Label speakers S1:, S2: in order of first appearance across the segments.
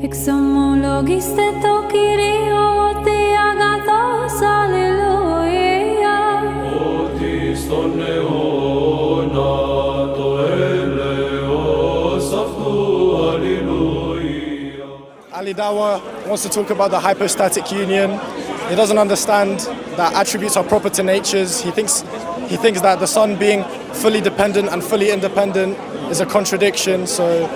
S1: Exomologiste tokirioti agathos alleluia.
S2: Otis ton neona to eleos aftu alleluia.
S3: Ali Dawah wants to talk about the hypostatic union. He doesn't understand that attributes are proper to natures. He thinks that the Son being fully dependent and fully independent is a contradiction. So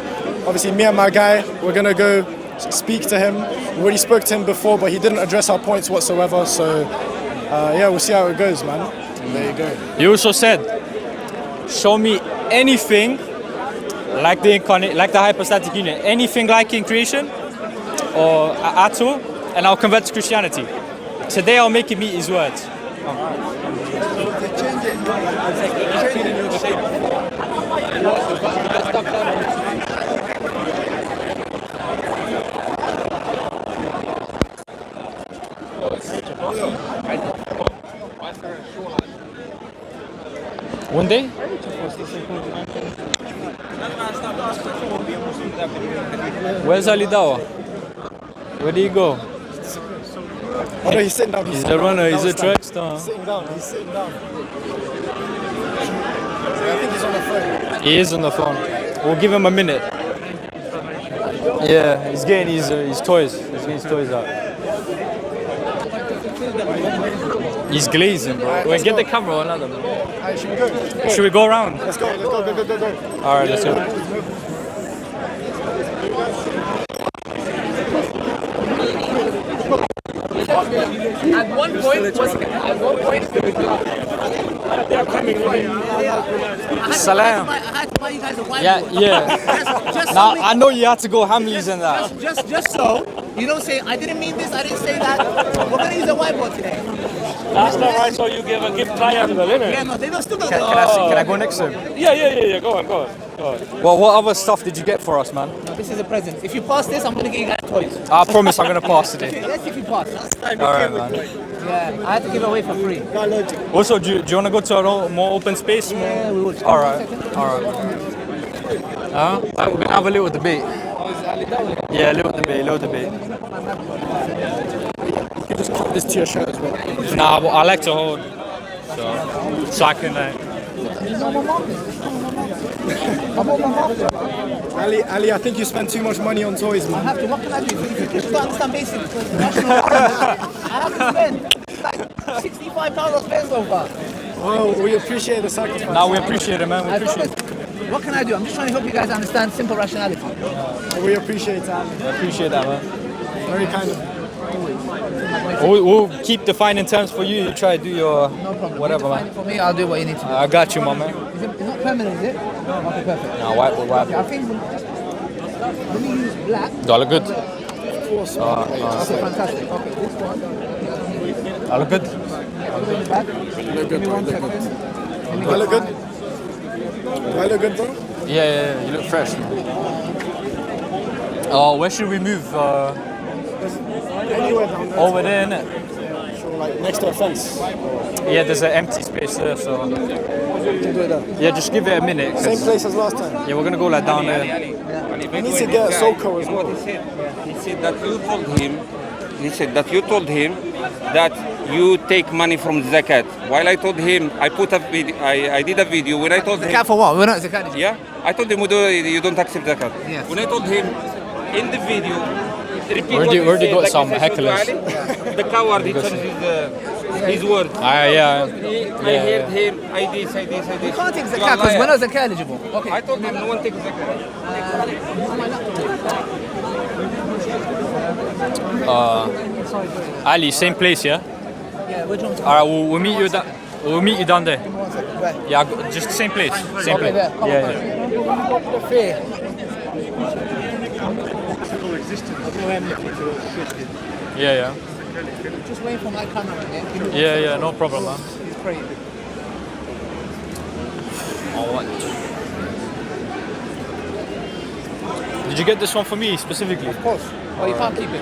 S3: obviously me and my guy, we're gonna go speak to him. We already spoke to him before, but he didn't address our points whatsoever. So yeah, we'll see how it goes, man. And there you go.
S4: You also said, show me anything like the hypostatic union, anything like in creation or at all, and I'll convert to Christianity. Today I'll make him eat his words. One day? Where's Ali Dawah? Where did he go?
S3: Oh no, he's sitting down.
S4: He's a runner, he's a track star.
S3: He's sitting down. I think he's on the phone.
S4: He is on the phone. We'll give him a minute. Yeah, he's getting his toys. He's getting his toys out. He's glazing, bro. Wait, get the camera on another.
S3: Alright, should we go?
S4: Should we go around?
S3: Let's go.
S4: Alright, let's go.
S5: At one point, they are coming.
S4: Salam.
S5: I had to buy you guys a whiteboard.
S4: Yeah.
S5: Just
S4: Now
S5: so
S4: I know you had to go Hamleys and that.
S5: just so you don't say I didn't mean this, I didn't say that. We're gonna use a whiteboard today.
S6: Last time I saw you give a gift triangle, innit?
S5: Yeah, no, they don't still don't.
S4: Can I go next to him?
S6: Yeah. Go on.
S4: Well, what other stuff did you get for us, man?
S5: No, this is a present. If you pass this, I'm gonna get you guys toys.
S4: I promise I'm gonna pass today.
S5: Let's see if you pass.
S4: Alright, man.
S5: Yeah, I had to give away for free.
S4: Also, do you want to go to a more open space?
S5: Yeah, we will.
S4: Alright. We're gonna have a little debate. Yeah, a little debate.
S3: You can just cut this to your shirt as well.
S4: Nah, but I like to hold. So I can
S3: Ali, I think you spend too much money on toys,
S5: I
S3: man.
S5: have to. What can I do? You don't understand basics. I have to spend like £65 on spend so far.
S3: Well, we appreciate the sacrifice.
S4: Now we appreciate it, man. We
S5: I
S4: appreciate
S5: promise. What can I do? I'm just trying to help you guys understand simple rationality.
S3: We appreciate that.
S4: that, man.
S3: Very kind of you.
S4: We'll keep defining terms for you. You try to do your
S5: No problem.
S4: whatever,
S5: You
S4: man.
S5: define it for me, I'll do what you need to do.
S4: I got you, my man.
S5: It's not permanent, is it? Okay, perfect.
S4: Nah, wipe.
S5: Okay, I think when we use black.
S4: Do I look good?
S5: Okay, fantastic. Okay, this one.
S4: I look good?
S5: I'll go in the back. Give me 1 second.
S3: Do I look good? Do I look good, bro?
S4: Yeah, you look fresh, man. Oh, where should we move?
S3: Anywhere down there.
S4: Over there, innit?
S3: So, like next to a fence.
S4: Yeah, there's an empty space there, so...
S3: We can do it there.
S4: Yeah, just give it a minute. 'cause-
S3: Same place as last time.
S4: Yeah, we're gonna go like down there.
S3: We need to get Soko as well.
S7: He said that you told him that you take money from zakat. While I told him, I did a video when I told him.
S5: Zakat for what? We're not zakat.
S7: Yeah, I told him you don't accept zakat.
S5: Yes.
S7: When I told him in the video, repeat
S4: Already
S7: what he
S4: got
S7: said,
S4: some
S7: he said,
S4: hecklers.
S7: The coward, he changed his word.
S4: Yeah.
S7: I heard him, I did.
S5: We can't take zakat because we're not zakat eligible. Okay.
S7: I told him no one takes zakat.
S4: Ali, same place, yeah?
S5: Yeah, which one's
S4: Alright, we'll meet you down there.
S5: Right.
S4: Yeah, just same place. Same
S5: Okay,
S4: place.
S5: there. Come on.
S4: Yeah.
S5: Fair.
S4: Yeah.
S5: Just waiting for my camera, man.
S4: Yeah, no problem, man.
S5: He's praying.
S4: Did you get this one for me specifically?
S5: Of course. Oh, you can't keep it.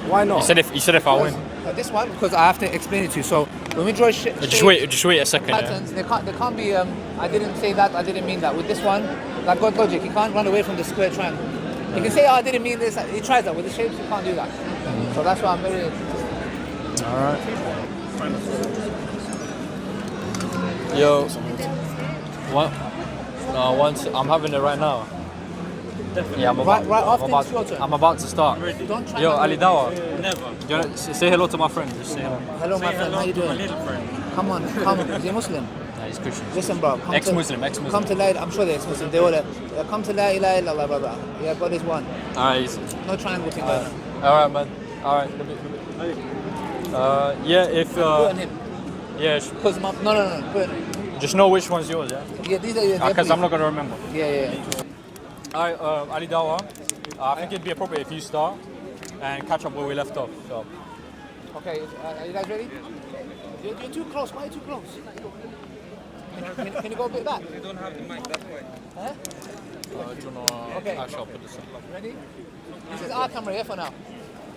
S3: Why not?
S4: You said if I win.
S5: This one, because I have to explain it to you. So when we draw
S4: Just wait a second. Yeah.
S5: patterns, they can't be. I didn't say that. I didn't mean that. With this one, like God logic, you can't run away from the square triangle. You can say, oh, I didn't mean this. He tries that with the shapes. You can't do that. So that's why I'm very.
S4: All right. Yo, what? Once I'm having it right now. Yeah,
S5: Right after it's your turn.
S4: I'm about to start.
S5: Don't try.
S4: Yo,
S5: not to-
S4: Ali Dawah,
S6: Never.
S4: do you wanna say hello to my friend? Just say hello.
S5: Hello, my friend. How you doing?
S6: little friend.
S5: Come on, come. Is he Muslim?
S4: Nah, he's Christian.
S5: Listen, bro. Come
S4: Ex-Muslim,
S5: to,
S4: ex-Muslim.
S5: Come to La. I'm sure they're ex-Muslim. They all come to La ilaha illallah, brother. Yeah, God is one.
S4: Alright, easy.
S5: No triangle thing going on.
S4: Alright, man. Alright. Yeah, if
S5: Put on him.
S4: yeah,
S5: Cause no. Put on him.
S4: just know which one's yours, yeah?
S5: Yeah, these are your.
S4: Because I'm not gonna remember.
S5: Yeah.
S4: Alright, Ali Dawah, I think it'd be appropriate if you start and catch up where we left off. So,
S5: Okay, are you guys ready? You're too close. Why are you too close? Can you go a bit back?
S7: You don't have the mic, that's why.
S5: Huh?
S4: do you wanna
S5: Okay.
S4: actually I'll put this up.
S5: Ready? This is our camera here for now.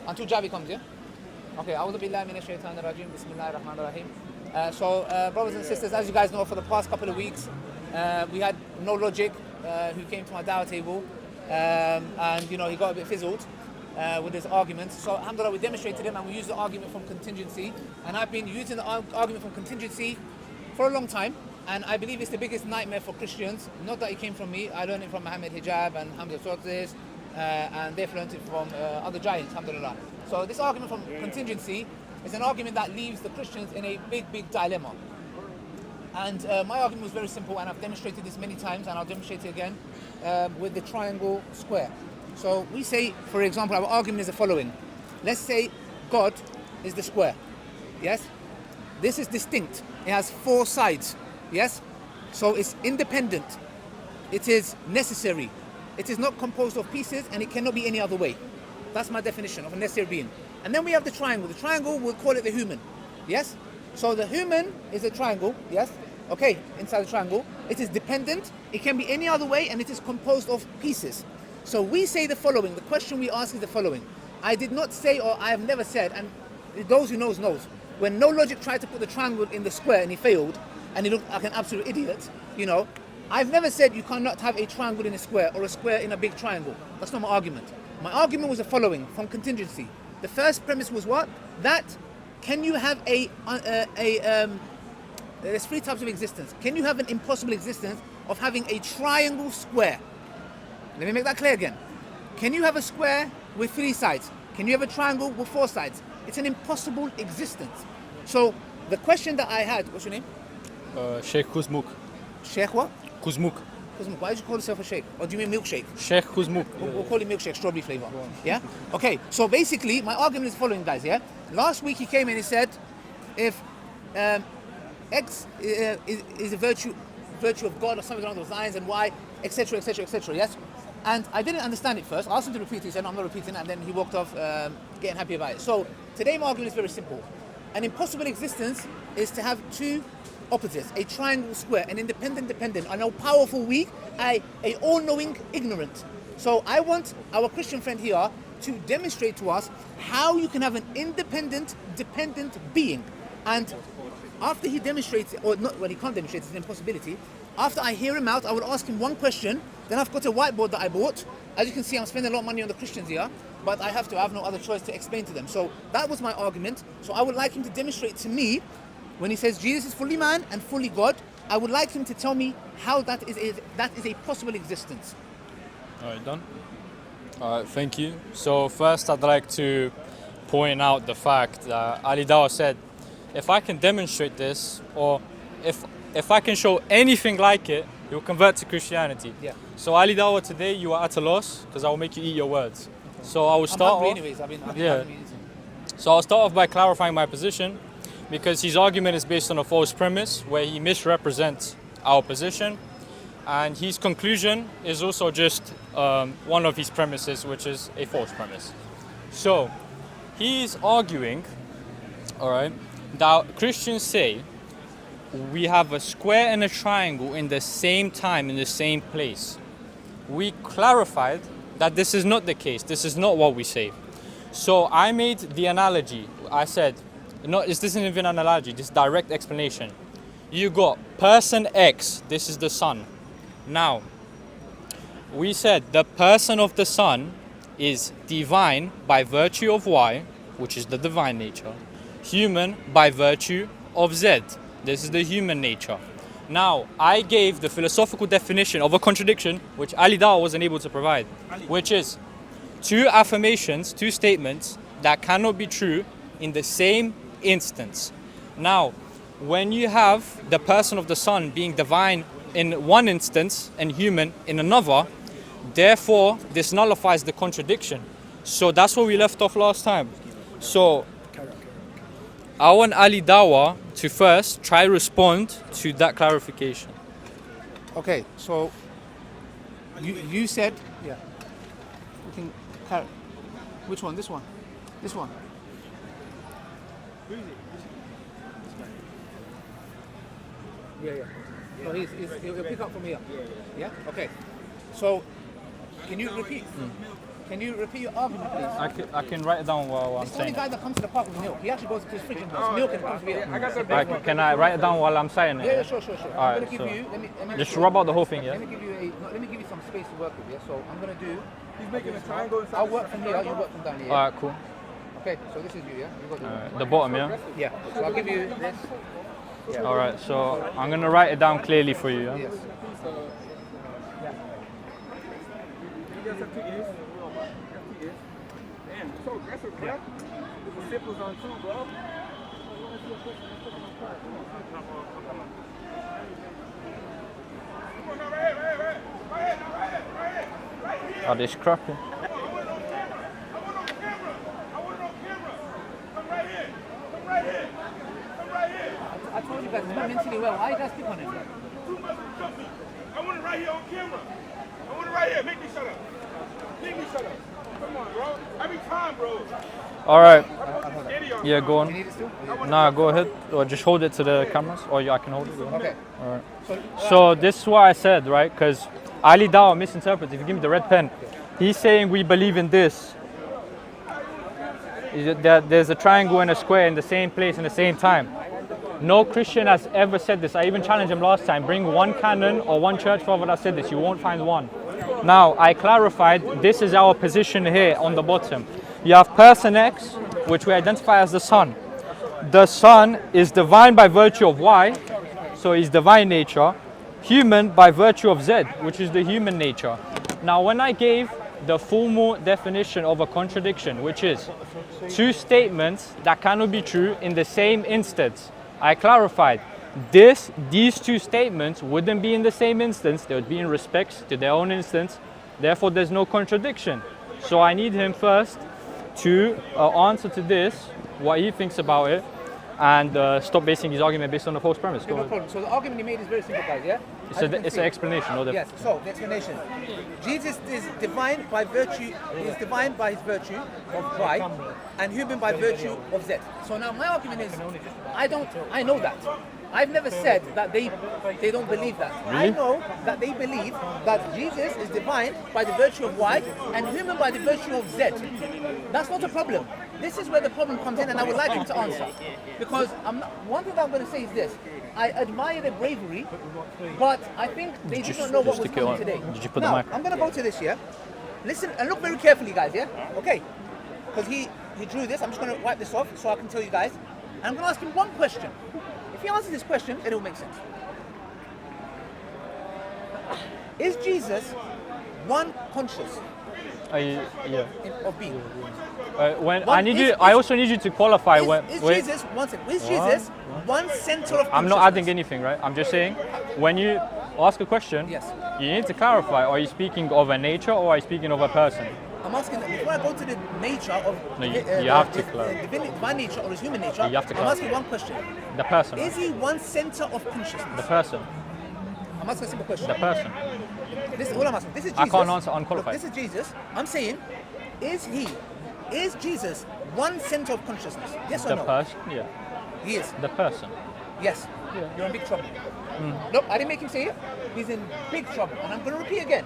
S5: Until Javi comes, yeah? Okay, A'udhu billahi minash shaitanir rajim. Bismillahir rahmanir rahim. So, brothers and sisters, as you guys know, for the past couple of weeks, we had No Logic who came to my Dawah table, and he got a bit fizzled with his argument. So, alhamdulillah, we demonstrated him and we used the argument from contingency. And I've been using the argument from contingency for a long time. And I believe it's the biggest nightmare for Christians. Not that it came from me. I learned it from Muhammad Hijab and Hamza Sortis, and they've learned it from other giants, alhamdulillah. So this argument from contingency is an argument that leaves the Christians in a big dilemma. And my argument was very simple, and I've demonstrated this many times, and I'll demonstrate it again with the triangle square. So we say, for example, our argument is the following. Let's say God is the square. Yes? This is distinct. It has 4 sides. Yes? So it's independent. It is necessary. It is not composed of pieces, and it cannot be any other way. That's my definition of a necessary being. And then we have the triangle. The triangle, we'll call it the human. Yes? So the human is a triangle. Yes? Okay, inside the triangle. It is dependent. It can be any other way, and it is composed of pieces. So we say the following. The question we ask is the following. I did not say, or I have never said, and those who knows. When No Logic tried to put the triangle in the square and he failed, and he looked like an absolute idiot, I've never said you cannot have a triangle in a square or a square in a big triangle. That's not my argument. My argument was the following, from contingency. The first premise was what? That can you have there's 3 types of existence. Can you have an impossible existence of having a triangle square? Let me make that clear again. Can you have a square with 3 sides? Can you have a triangle with 4 sides? It's an impossible existence. So the question that I had, what's your name?
S4: Sheikh Kuzmuk.
S5: Sheikh what?
S4: Kuzmuk.
S5: Kuzmuk. Why did you call yourself a sheikh? Or do you mean milkshake?
S4: Sheikh Kuzmuk.
S5: We'll call it milkshake, strawberry flavor. Yeah? Okay, so basically, my argument is the following, guys, yeah? Last week he came and he said, if X is a virtue of God or something along those lines, and Y, etc., yes? And I didn't understand it first. I asked him to repeat it. He said, no, I'm not repeating it. And then he walked off getting happy about it. So today my argument is very simple. An impossible existence is to have 2 opposites, a triangle square, an independent dependent, an all-powerful weak, a all-knowing ignorant. So I want our Christian friend here to demonstrate to us how you can have an independent dependent being. And after he demonstrates it, or not, well, he can't demonstrate, it's an impossibility. After I hear him out, I will ask him one question. Then I've got a whiteboard that I bought. As you can see, I'm spending a lot of money on the Christians here, but I have no other choice to explain to them. So that was my argument. So I would like him to demonstrate to me, when he says Jesus is fully man and fully God, I would like him to tell me how that is a possible existence.
S4: All right, done. All right, thank you. So first, I'd like to point out the fact that Ali Dawah said, if I can demonstrate this, or if I can show anything like it, you'll convert to Christianity.
S5: Yeah.
S4: So Ali Dawah, today you are at a loss because I will make you eat your words. So I will start
S5: I'm hungry
S4: off.
S5: anyways. I've been
S4: Yeah.
S5: eating.
S4: So I'll start off by clarifying my position, because his argument is based on a false premise where he misrepresents our position, and his conclusion is also just one of his premises, which is a false premise. So he's arguing, all right, that Christians say we have a square and a triangle in the same time, in the same place. We clarified that this is not the case. This is not what we say. So I made the analogy. I said, no, this isn't even an analogy, this is direct explanation. You got person X, this is the sun. Now, We said the person of the Son is divine by virtue of Y, which is the divine nature, human by virtue of Z. This is the human nature. Now, I gave the philosophical definition of a contradiction, which Ali Dawah wasn't able to provide, which is two affirmations, two statements that cannot be true in the same instance. Now, when you have the person of the Son being divine in one instance and human in another, therefore, this nullifies the contradiction. So that's where we left off last time. So I want Ali Dawah to first try respond to that clarification.
S5: Okay, so you said, yeah. We can carry. Which one? This one? This one? Yeah. So he'll pick up from here. Yeah. Okay. So can you repeat? Can you repeat your argument, please?
S4: I can write it down while I'm
S5: It's the only
S4: saying
S5: guy that comes to the park with milk. He actually goes to his fridge and has milk and comes here.
S4: it. Can I write it down while I'm saying it?
S5: Yeah, sure.
S4: Alright,
S5: I'm gonna give you. Let me
S4: Just rub out the whole thing, yeah?
S5: Let me give you some space to work with. Yeah. So I'm gonna do. He's making a triangle. I'll work from here. You work from down here.
S4: Alright, cool.
S5: Okay. So this is you. Yeah. You got
S4: The bottom, yeah?
S5: Yeah. So I'll give you this.
S4: Alright, so I'm gonna write it down clearly for you, yeah?
S5: Yes.
S4: Oh, this cracking.
S5: I told you guys, it's not mentally well. Why you guys pick on him?
S8: I want it right here on camera. I want it right here. Make me shut up. Make me shut up. Come on, bro. Every time, bro.
S4: Alright,
S8: Idiot.
S4: yeah, go
S5: You
S4: on.
S5: need it still?
S4: Nah, go ahead. Or just hold it to the cameras, or I can hold it.
S5: Okay.
S4: Alright. So this is what I said, right? Because Ali Dawah misinterprets. If you give me the red pen, he's saying we believe in this. Is it that there's a triangle and a square in the same place in the same time. No Christian has ever said this. I even challenged him last time. Bring one canon or one church father that said this. You won't find one. Now, I clarified, this is our position here on the bottom. You have person X, which we identify as the Son. The Son is divine by virtue of Y, so he's divine nature. Human by virtue of Z, which is the human nature. Now, when I gave the formal definition of a contradiction, which is two statements that cannot be true in the same instance, I clarified these two statements wouldn't be in the same instance. They would be in respects to their own instance. Therefore, there's no contradiction. So I need him first to answer to this, what he thinks about it, and stop basing his argument based on a false premise.
S5: Okay, no problem. So the argument he made is very simple, guys, yeah?
S4: It's an explanation, no?
S5: Yes, so the explanation. Jesus is divine by virtue, is divine by his virtue of Y, and human by virtue of Z. So now my argument is, I know that. I've never said that they don't believe that.
S4: Really?
S5: I know that they believe that Jesus is divine by the virtue of Y and human by the virtue of Z. That's not a problem. This is where the problem comes in, and I would like him to answer. Because one thing that I'm going to say is this. I admire their bravery, but I think they did not know what was coming today.
S4: Did you put
S5: now,
S4: the mic?
S5: I'm going to go to this, yeah? Listen and look very carefully, guys, yeah? Okay. Because he drew this. I'm just going to wipe this off so I can tell you guys. And I'm going to ask him one question. If he answers this question, then it will make sense. Is Jesus one conscious
S4: Yeah.
S5: of being?
S4: I also need you to qualify
S5: Is Jesus one center of consciousness?
S4: I'm not adding anything, right? I'm just saying, when you ask a question,
S5: Yes.
S4: you need to clarify. Are you speaking of a nature or are you speaking of a person?
S5: I'm asking, before I go to the nature of
S4: No, you have to
S5: his
S4: clarify.
S5: divine nature or his human nature,
S4: You have to
S5: I'm
S4: clarify.
S5: asking one question.
S4: The person.
S5: Is he one center of
S4: The
S5: consciousness?
S4: person.
S5: I'm asking a simple question.
S4: The person.
S5: This is all I'm asking. This is
S4: I
S5: Jesus.
S4: can't answer unqualified.
S5: Look, this is Jesus. I'm saying, is Jesus one center of consciousness? Yes or
S4: The
S5: no?
S4: person. Yeah.
S5: He is.
S4: The person.
S5: Yes. You're in big trouble. Nope, I didn't make him say it. He's in big trouble. And I'm going to repeat again.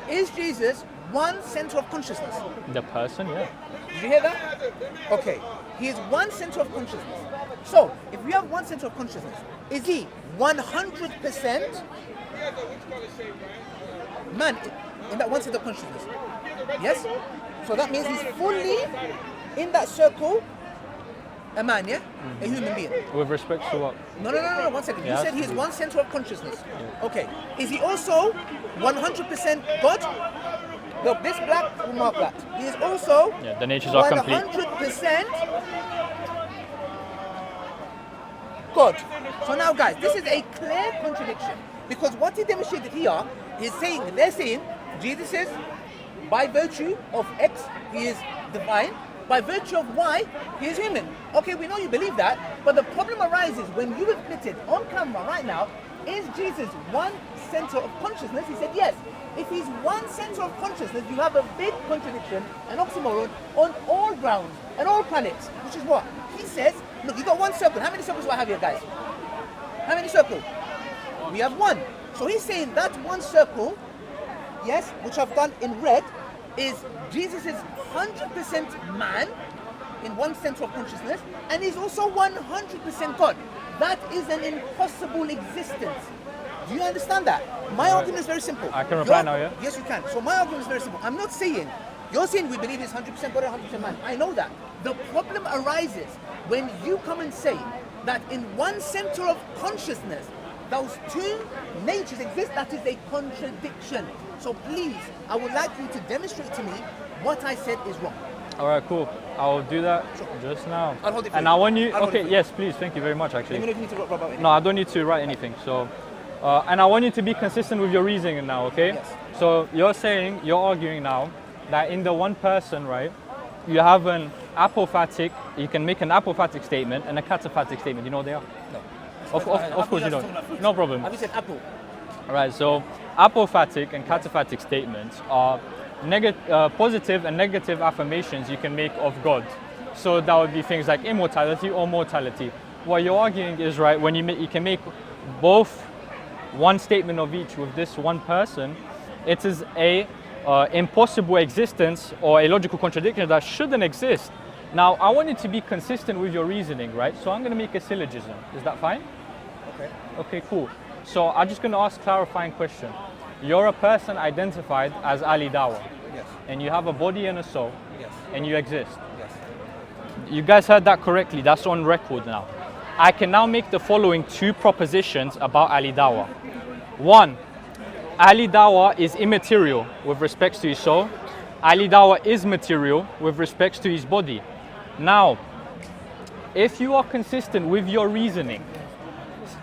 S5: Is Jesus one center of consciousness?
S4: The person. Yeah.
S5: Did you hear that? Okay. He is one center of consciousness. So, if we have one center of consciousness, is he 100%? man in that one center of consciousness. Yes? So that means he's fully in that circle, a man, yeah? A human being.
S4: With respect to what?
S5: No, 1 second.
S4: Yeah,
S5: You said he is one center of consciousness. Okay. Is he also 100% God? Look, this black will mark that. He is also
S4: Yeah, the natures are complete.
S5: 100% God. So now, guys, this is a clear contradiction because what he demonstrated here is saying, they're saying, Jesus is, by virtue of X, he is divine. By virtue of Y, he is human. Okay, we know you believe that, but the problem arises when you admitted on camera right now, is Jesus one center of consciousness? He said yes. If he's one center of consciousness, you have a big contradiction, an oxymoron, on all grounds and all planets, which is what? He says, look, you got one circle. How many circles do I have here, guys? How many circles? We have one. So he's saying that one circle, yes, which I've done in red, is Jesus is 100% man in one center of consciousness, and he's also 100% God. That is an impossible existence. Do you understand that? My argument is very simple.
S4: I can reply now, yeah?
S5: Yes, you can. So my argument is very simple. I'm not saying, you're saying we believe he's 100% God and 100% man. I know that. The problem arises when you come and say that in one center of consciousness, those two natures exist. That is a contradiction. So please, I would like you to demonstrate to me what I said is wrong.
S4: All right, cool. I'll do that just now.
S5: I'll hold it for
S4: and
S5: you.
S4: I want you.
S5: I'll hold it
S4: Okay,
S5: for you.
S4: yes, please. Thank you very much. Actually.
S5: Let me know if you need to rub out
S4: No, I don't need to write anything. So, and I want you to be consistent with your reasoning now. Okay.
S5: Yes.
S4: So you're arguing now that in the one person, right, you have an apophatic. You can make an apophatic statement and a cataphatic statement. You know what they are?
S5: No.
S4: Of course you don't. No problem.
S5: Have you said apple?
S4: All right. So apophatic and cataphatic statements are positive and negative affirmations you can make of God. So that would be things like immortality or mortality. What you're arguing is, right, when you can make both one statement of each with this one person, it is a impossible existence or a logical contradiction that shouldn't exist. Now, I want you to be consistent with your reasoning, right? So I'm going to make a syllogism. Is that fine?
S5: Okay.
S4: Okay, cool. So I'm just going to ask a clarifying question. You're a person identified as Ali Dawah.
S5: Yes.
S4: And you have a body and a soul.
S5: Yes.
S4: And you exist.
S5: Yes.
S4: You guys heard that correctly. That's on record now. I can now make the following two propositions about Ali Dawah. One, Ali Dawah is immaterial with respect to his soul. Ali Dawah is material with respect to his body. Now, if you are consistent with your reasoning,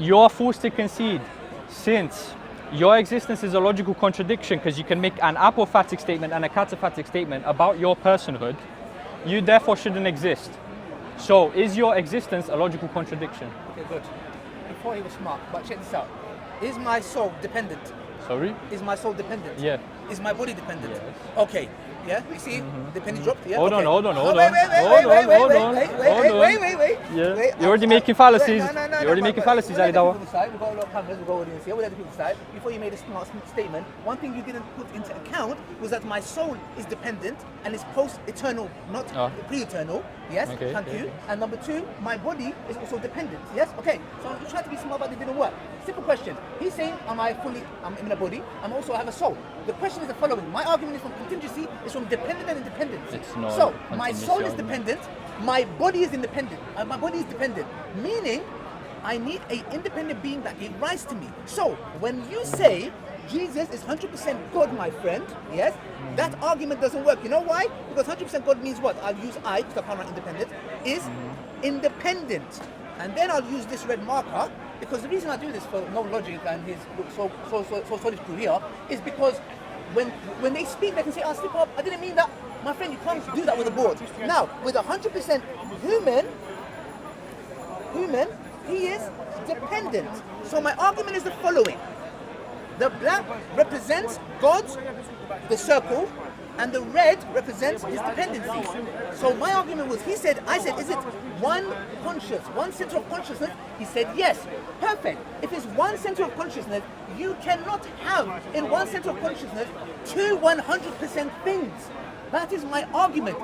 S4: you are forced to concede, since your existence is a logical contradiction because you can make an apophatic statement and a cataphatic statement about your personhood, you therefore shouldn't exist. So, is your existence a logical contradiction?
S5: Okay, good. Before he was smart, but check this out. Is my soul dependent?
S4: Sorry?
S5: Is my soul dependent?
S4: Yeah.
S5: Is my body dependent?
S4: Yes.
S5: Okay. Yeah, you see, the penny dropped. Yeah.
S4: Hold on,
S5: okay.
S4: hold on, hold
S5: wait,
S4: on.
S5: Wait, wait,
S4: Hold
S5: wait,
S4: on,
S5: wait,
S4: hold
S5: wait,
S4: on,
S5: wait,
S4: hold
S5: wait,
S4: on.
S5: wait, wait, wait.
S4: Yeah.
S5: Wait,
S4: You're already making fallacies.
S5: No,
S4: You're already making fallacies, Ali Dawah.
S5: We've got a lot of cameras, we've got audience here. We'll let the people decide. Before you made a smart statement, one thing you didn't put into account was that my soul is dependent and is post-eternal, not pre-eternal. Yes,
S4: Okay,
S5: thank
S4: okay,
S5: you.
S4: okay.
S5: And number two, my body is also dependent. Yes, okay. So you tried to be smart, but it didn't work. Simple question. He's saying, I'm in a body. I also have a soul. The question is the following. My argument is from contingency, is from dependent and independence.
S4: It's not
S5: So
S4: a
S5: my
S4: contingency
S5: soul is
S4: argument.
S5: dependent, my body is independent. My body is dependent, meaning I need an independent being that gave rise to me. So when you say Jesus is 100% God, my friend, yes, that argument doesn't work. You know why? Because 100% God means what? I'll use I, because I can't write independent, is independent. And then I'll use this red marker, because the reason I do this for no logic and his so solid crew here is because when they speak, they can say, slip up, I didn't mean that. My friend, you can't do that with a board. Now, with 100% human, he is dependent. So my argument is the following. The black represents God, the circle, and the red represents his dependency. So my argument was, I said, is it one center of consciousness? He said, yes. Perfect. If it's one center of consciousness, you cannot have in one center of consciousness two 100% things. That is my argument.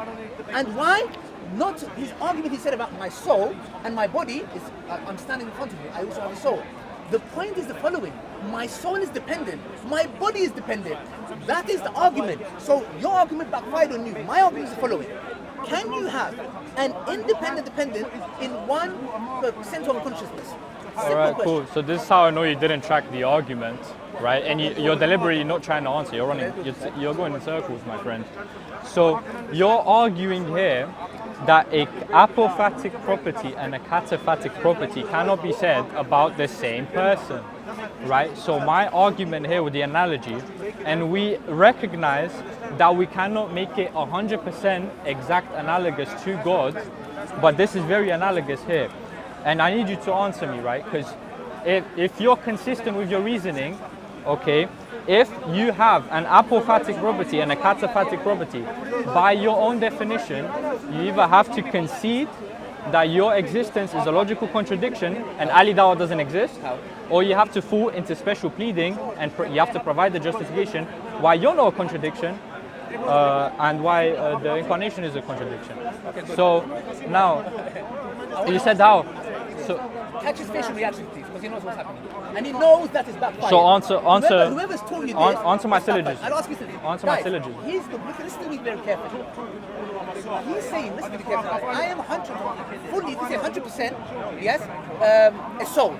S5: And why? Not his argument he said about my soul and my body is, I'm standing in front of you, I also have a soul. The point is the following. My soul is dependent. My body is dependent. That is the argument. So your argument backfired on you. My argument is the following. Can you have an independent dependent in one center of consciousness?
S4: All right, cool. So this is how I know you didn't track the argument, right? And you're deliberately not trying to answer. You're going in circles, my friend. So you're arguing here that a apophatic property and a cataphatic property cannot be said about the same person, right? So my argument here with the analogy, and we recognize that we cannot make it 100% exact analogous to God, but this is very analogous here. And I need you to answer me, right? Because if you're consistent with your reasoning, okay, if you have an apophatic property and a cataphatic property, by your own definition, you either have to concede that your existence is a logical contradiction and Ali Dawah doesn't exist, or you have to fall into special pleading and you have to provide the justification why you're not a contradiction and why the incarnation is a contradiction. So now, you said how? So,
S5: catch his facial reaction, please, because he knows what's happening. And he knows that is backfired.
S4: So answer.
S5: Whoever's told you this,
S4: answer my syllogism.
S5: I'll ask you something.
S4: Answer my syllogism.
S5: Listen to me very carefully. He's saying, listen to me carefully. I am 100%, fully, if you say 100%, yes, a soul.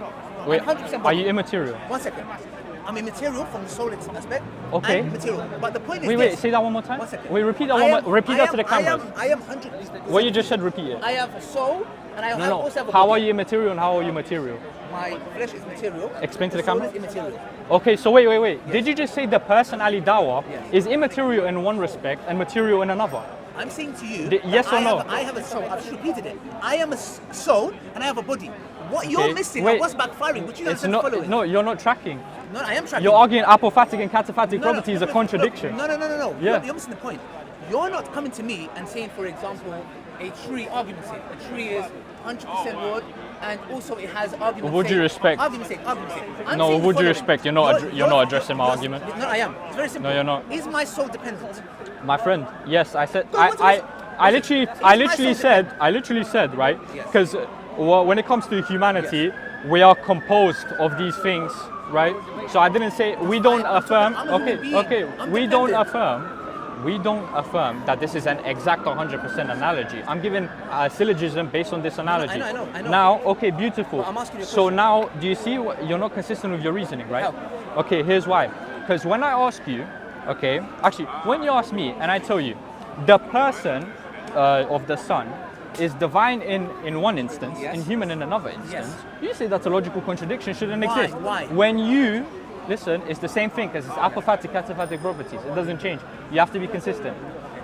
S4: Wait,
S5: 100%
S4: are you immaterial?
S5: 1 second. I'm immaterial from the soul aspect.
S4: Okay.
S5: And material. But the point is
S4: Wait, say that one more time.
S5: 1 second.
S4: Wait, repeat that one more. Repeat that to the cameras.
S5: I am 100%.
S4: What you just said, repeat it.
S5: I have a soul, and I also have a
S4: How
S5: body.
S4: are you immaterial and how are you material?
S5: My flesh is material.
S4: Explain to the
S5: soul
S4: camera.
S5: is immaterial.
S4: Okay, so wait. Yes. Did you just say the person Ali Dawah
S5: Yes.
S4: is immaterial in one respect and material in another?
S5: I'm saying to you,
S4: yes or no?
S5: I have a soul. I've just repeated it. I am a soul and I have a body. What you're missing
S4: wait.
S5: and what's backfiring, which you don't following.
S4: No, you're not tracking.
S5: No, I am tracking.
S4: You're arguing apophatic and cataphatic property is a contradiction.
S5: No.
S4: Yeah.
S5: You're missing the point. You're not coming to me and saying, for example, a tree argument sake. A tree is 100% wood, and also it has argument.
S4: Would you respect?
S5: Argument sake.
S4: No, would you respect? You're not addressing my argument.
S5: No, I am. It's very simple.
S4: No, you're not.
S5: Is my soul dependent?
S4: My friend, yes, I said.
S5: No,
S4: I literally said, right?
S5: Yes.
S4: Because when it comes to humanity, we are composed of these things, right? So I didn't say we don't affirm. We don't affirm that this is an exact 100% analogy. I'm giving a syllogism based on this analogy.
S5: I know.
S4: Now, okay, beautiful.
S5: Well, I'm asking you a
S4: so
S5: question.
S4: now, do you see you're not consistent with your reasoning, right?
S5: How?
S4: Okay, here's why. Because when I ask you, okay, actually, when you ask me and I tell you, the person of the Son is divine in one instance,
S5: Yes.
S4: and human in another instance,
S5: Yes.
S4: you say that's a logical contradiction, shouldn't
S5: Why?
S4: exist.
S5: Why?
S4: When you listen, it's the same thing because it's apophatic, cataphatic properties. It doesn't change. You have to be consistent.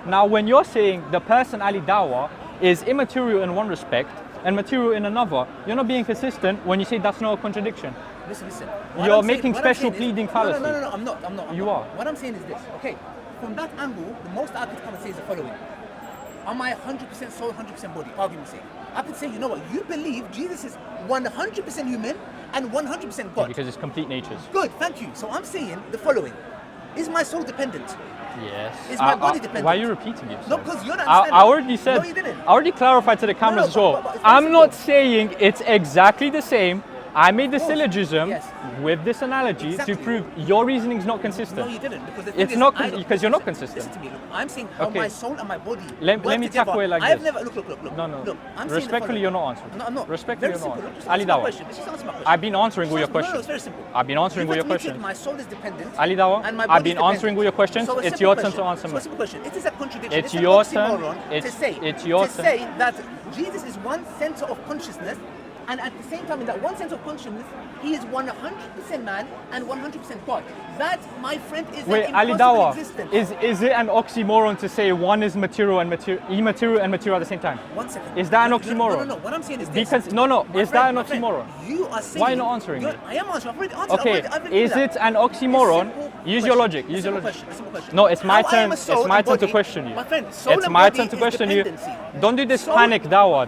S4: Now, when you're saying the person Ali Dawah is immaterial in one respect and material in another, you're not being consistent when you say that's not a contradiction.
S5: Listen.
S4: You're making special pleading fallacy.
S5: No, I'm not.
S4: You are.
S5: What I'm saying is this. Okay, from that angle, the most I could come and say is the following. Am I 100% soul, 100% body? Argument sake. I could say, you know what? You believe Jesus is 100% human and 100% God.
S4: Because it's complete natures.
S5: Good, thank you. So I'm saying the following. Is my soul dependent?
S4: Yes.
S5: Is my body dependent?
S4: Why are you repeating yourself?
S5: No, because you're not
S4: I
S5: understanding.
S4: already said.
S5: No, you didn't.
S4: I already clarified to the cameras as well.
S5: but it's very
S4: I'm not
S5: simple.
S4: saying it's exactly the same. I made the
S5: Of course,
S4: syllogism
S5: yes.
S4: with this analogy
S5: Exactly.
S4: to prove your reasoning is not consistent.
S5: No, you didn't. Because the thing
S4: It's
S5: is,
S4: not
S5: I don't-
S4: because you're not consistent.
S5: Listen to me. Look, I'm saying how
S4: Okay.
S5: my soul and my body
S4: Let
S5: work
S4: me
S5: together.
S4: tackle it like
S5: I've
S4: this.
S5: never look.
S4: No.
S5: Look, I'm saying the
S4: Respectfully,
S5: following.
S4: you're not answering.
S5: No, I'm not.
S4: Respectfully,
S5: Very
S4: you're not
S5: simple.
S4: answering.
S5: Just
S4: Ali
S5: answer my
S4: Dawah.
S5: question. Just answer my question.
S4: I've been answering all your
S5: No,
S4: questions.
S5: it's very simple.
S4: I've been answering all your
S5: You've admitted
S4: questions.
S5: My soul is dependent.
S4: Ali Dawah,
S5: and my
S4: I've
S5: body
S4: been
S5: is
S4: answering all your questions.
S5: So a
S4: It's
S5: simple
S4: your turn
S5: question.
S4: to answer
S5: So a
S4: mine.
S5: simple question. It is a contradiction.
S4: It's
S5: an
S4: your turn.
S5: oxymoron
S4: It's
S5: to
S4: your
S5: to
S4: turn.
S5: say that Jesus is one center of consciousness, and at the same time, in that one center of consciousness, he is 100% man and 100% God. That, my friend, is
S4: Wait,
S5: an
S4: Ali
S5: impossible
S4: Dawah,
S5: existence.
S4: is it an oxymoron to say one is immaterial and material at the same time?
S5: 1 second.
S4: Is that an
S5: No,
S4: oxymoron?
S5: No. What I'm saying is this.
S4: Because
S5: My
S4: is that an
S5: my friend,
S4: oxymoron?
S5: You are saying.
S4: Why are you not answering me?
S5: I am answering. I've already answered.
S4: Okay,
S5: I've already
S4: is
S5: done
S4: it
S5: that.
S4: an oxymoron?
S5: A simple
S4: Use your
S5: question.
S4: logic.
S5: A
S4: Use your
S5: simple
S4: logic.
S5: question. A simple question.
S4: No, it's my
S5: How I
S4: turn.
S5: am a soul
S4: It's my
S5: and
S4: turn to
S5: body-
S4: question you.
S5: My friend, soul
S4: It's
S5: and
S4: my
S5: body
S4: turn to
S5: is
S4: question you.
S5: dependency.
S4: Don't do this
S5: Soul-
S4: panic Dawah,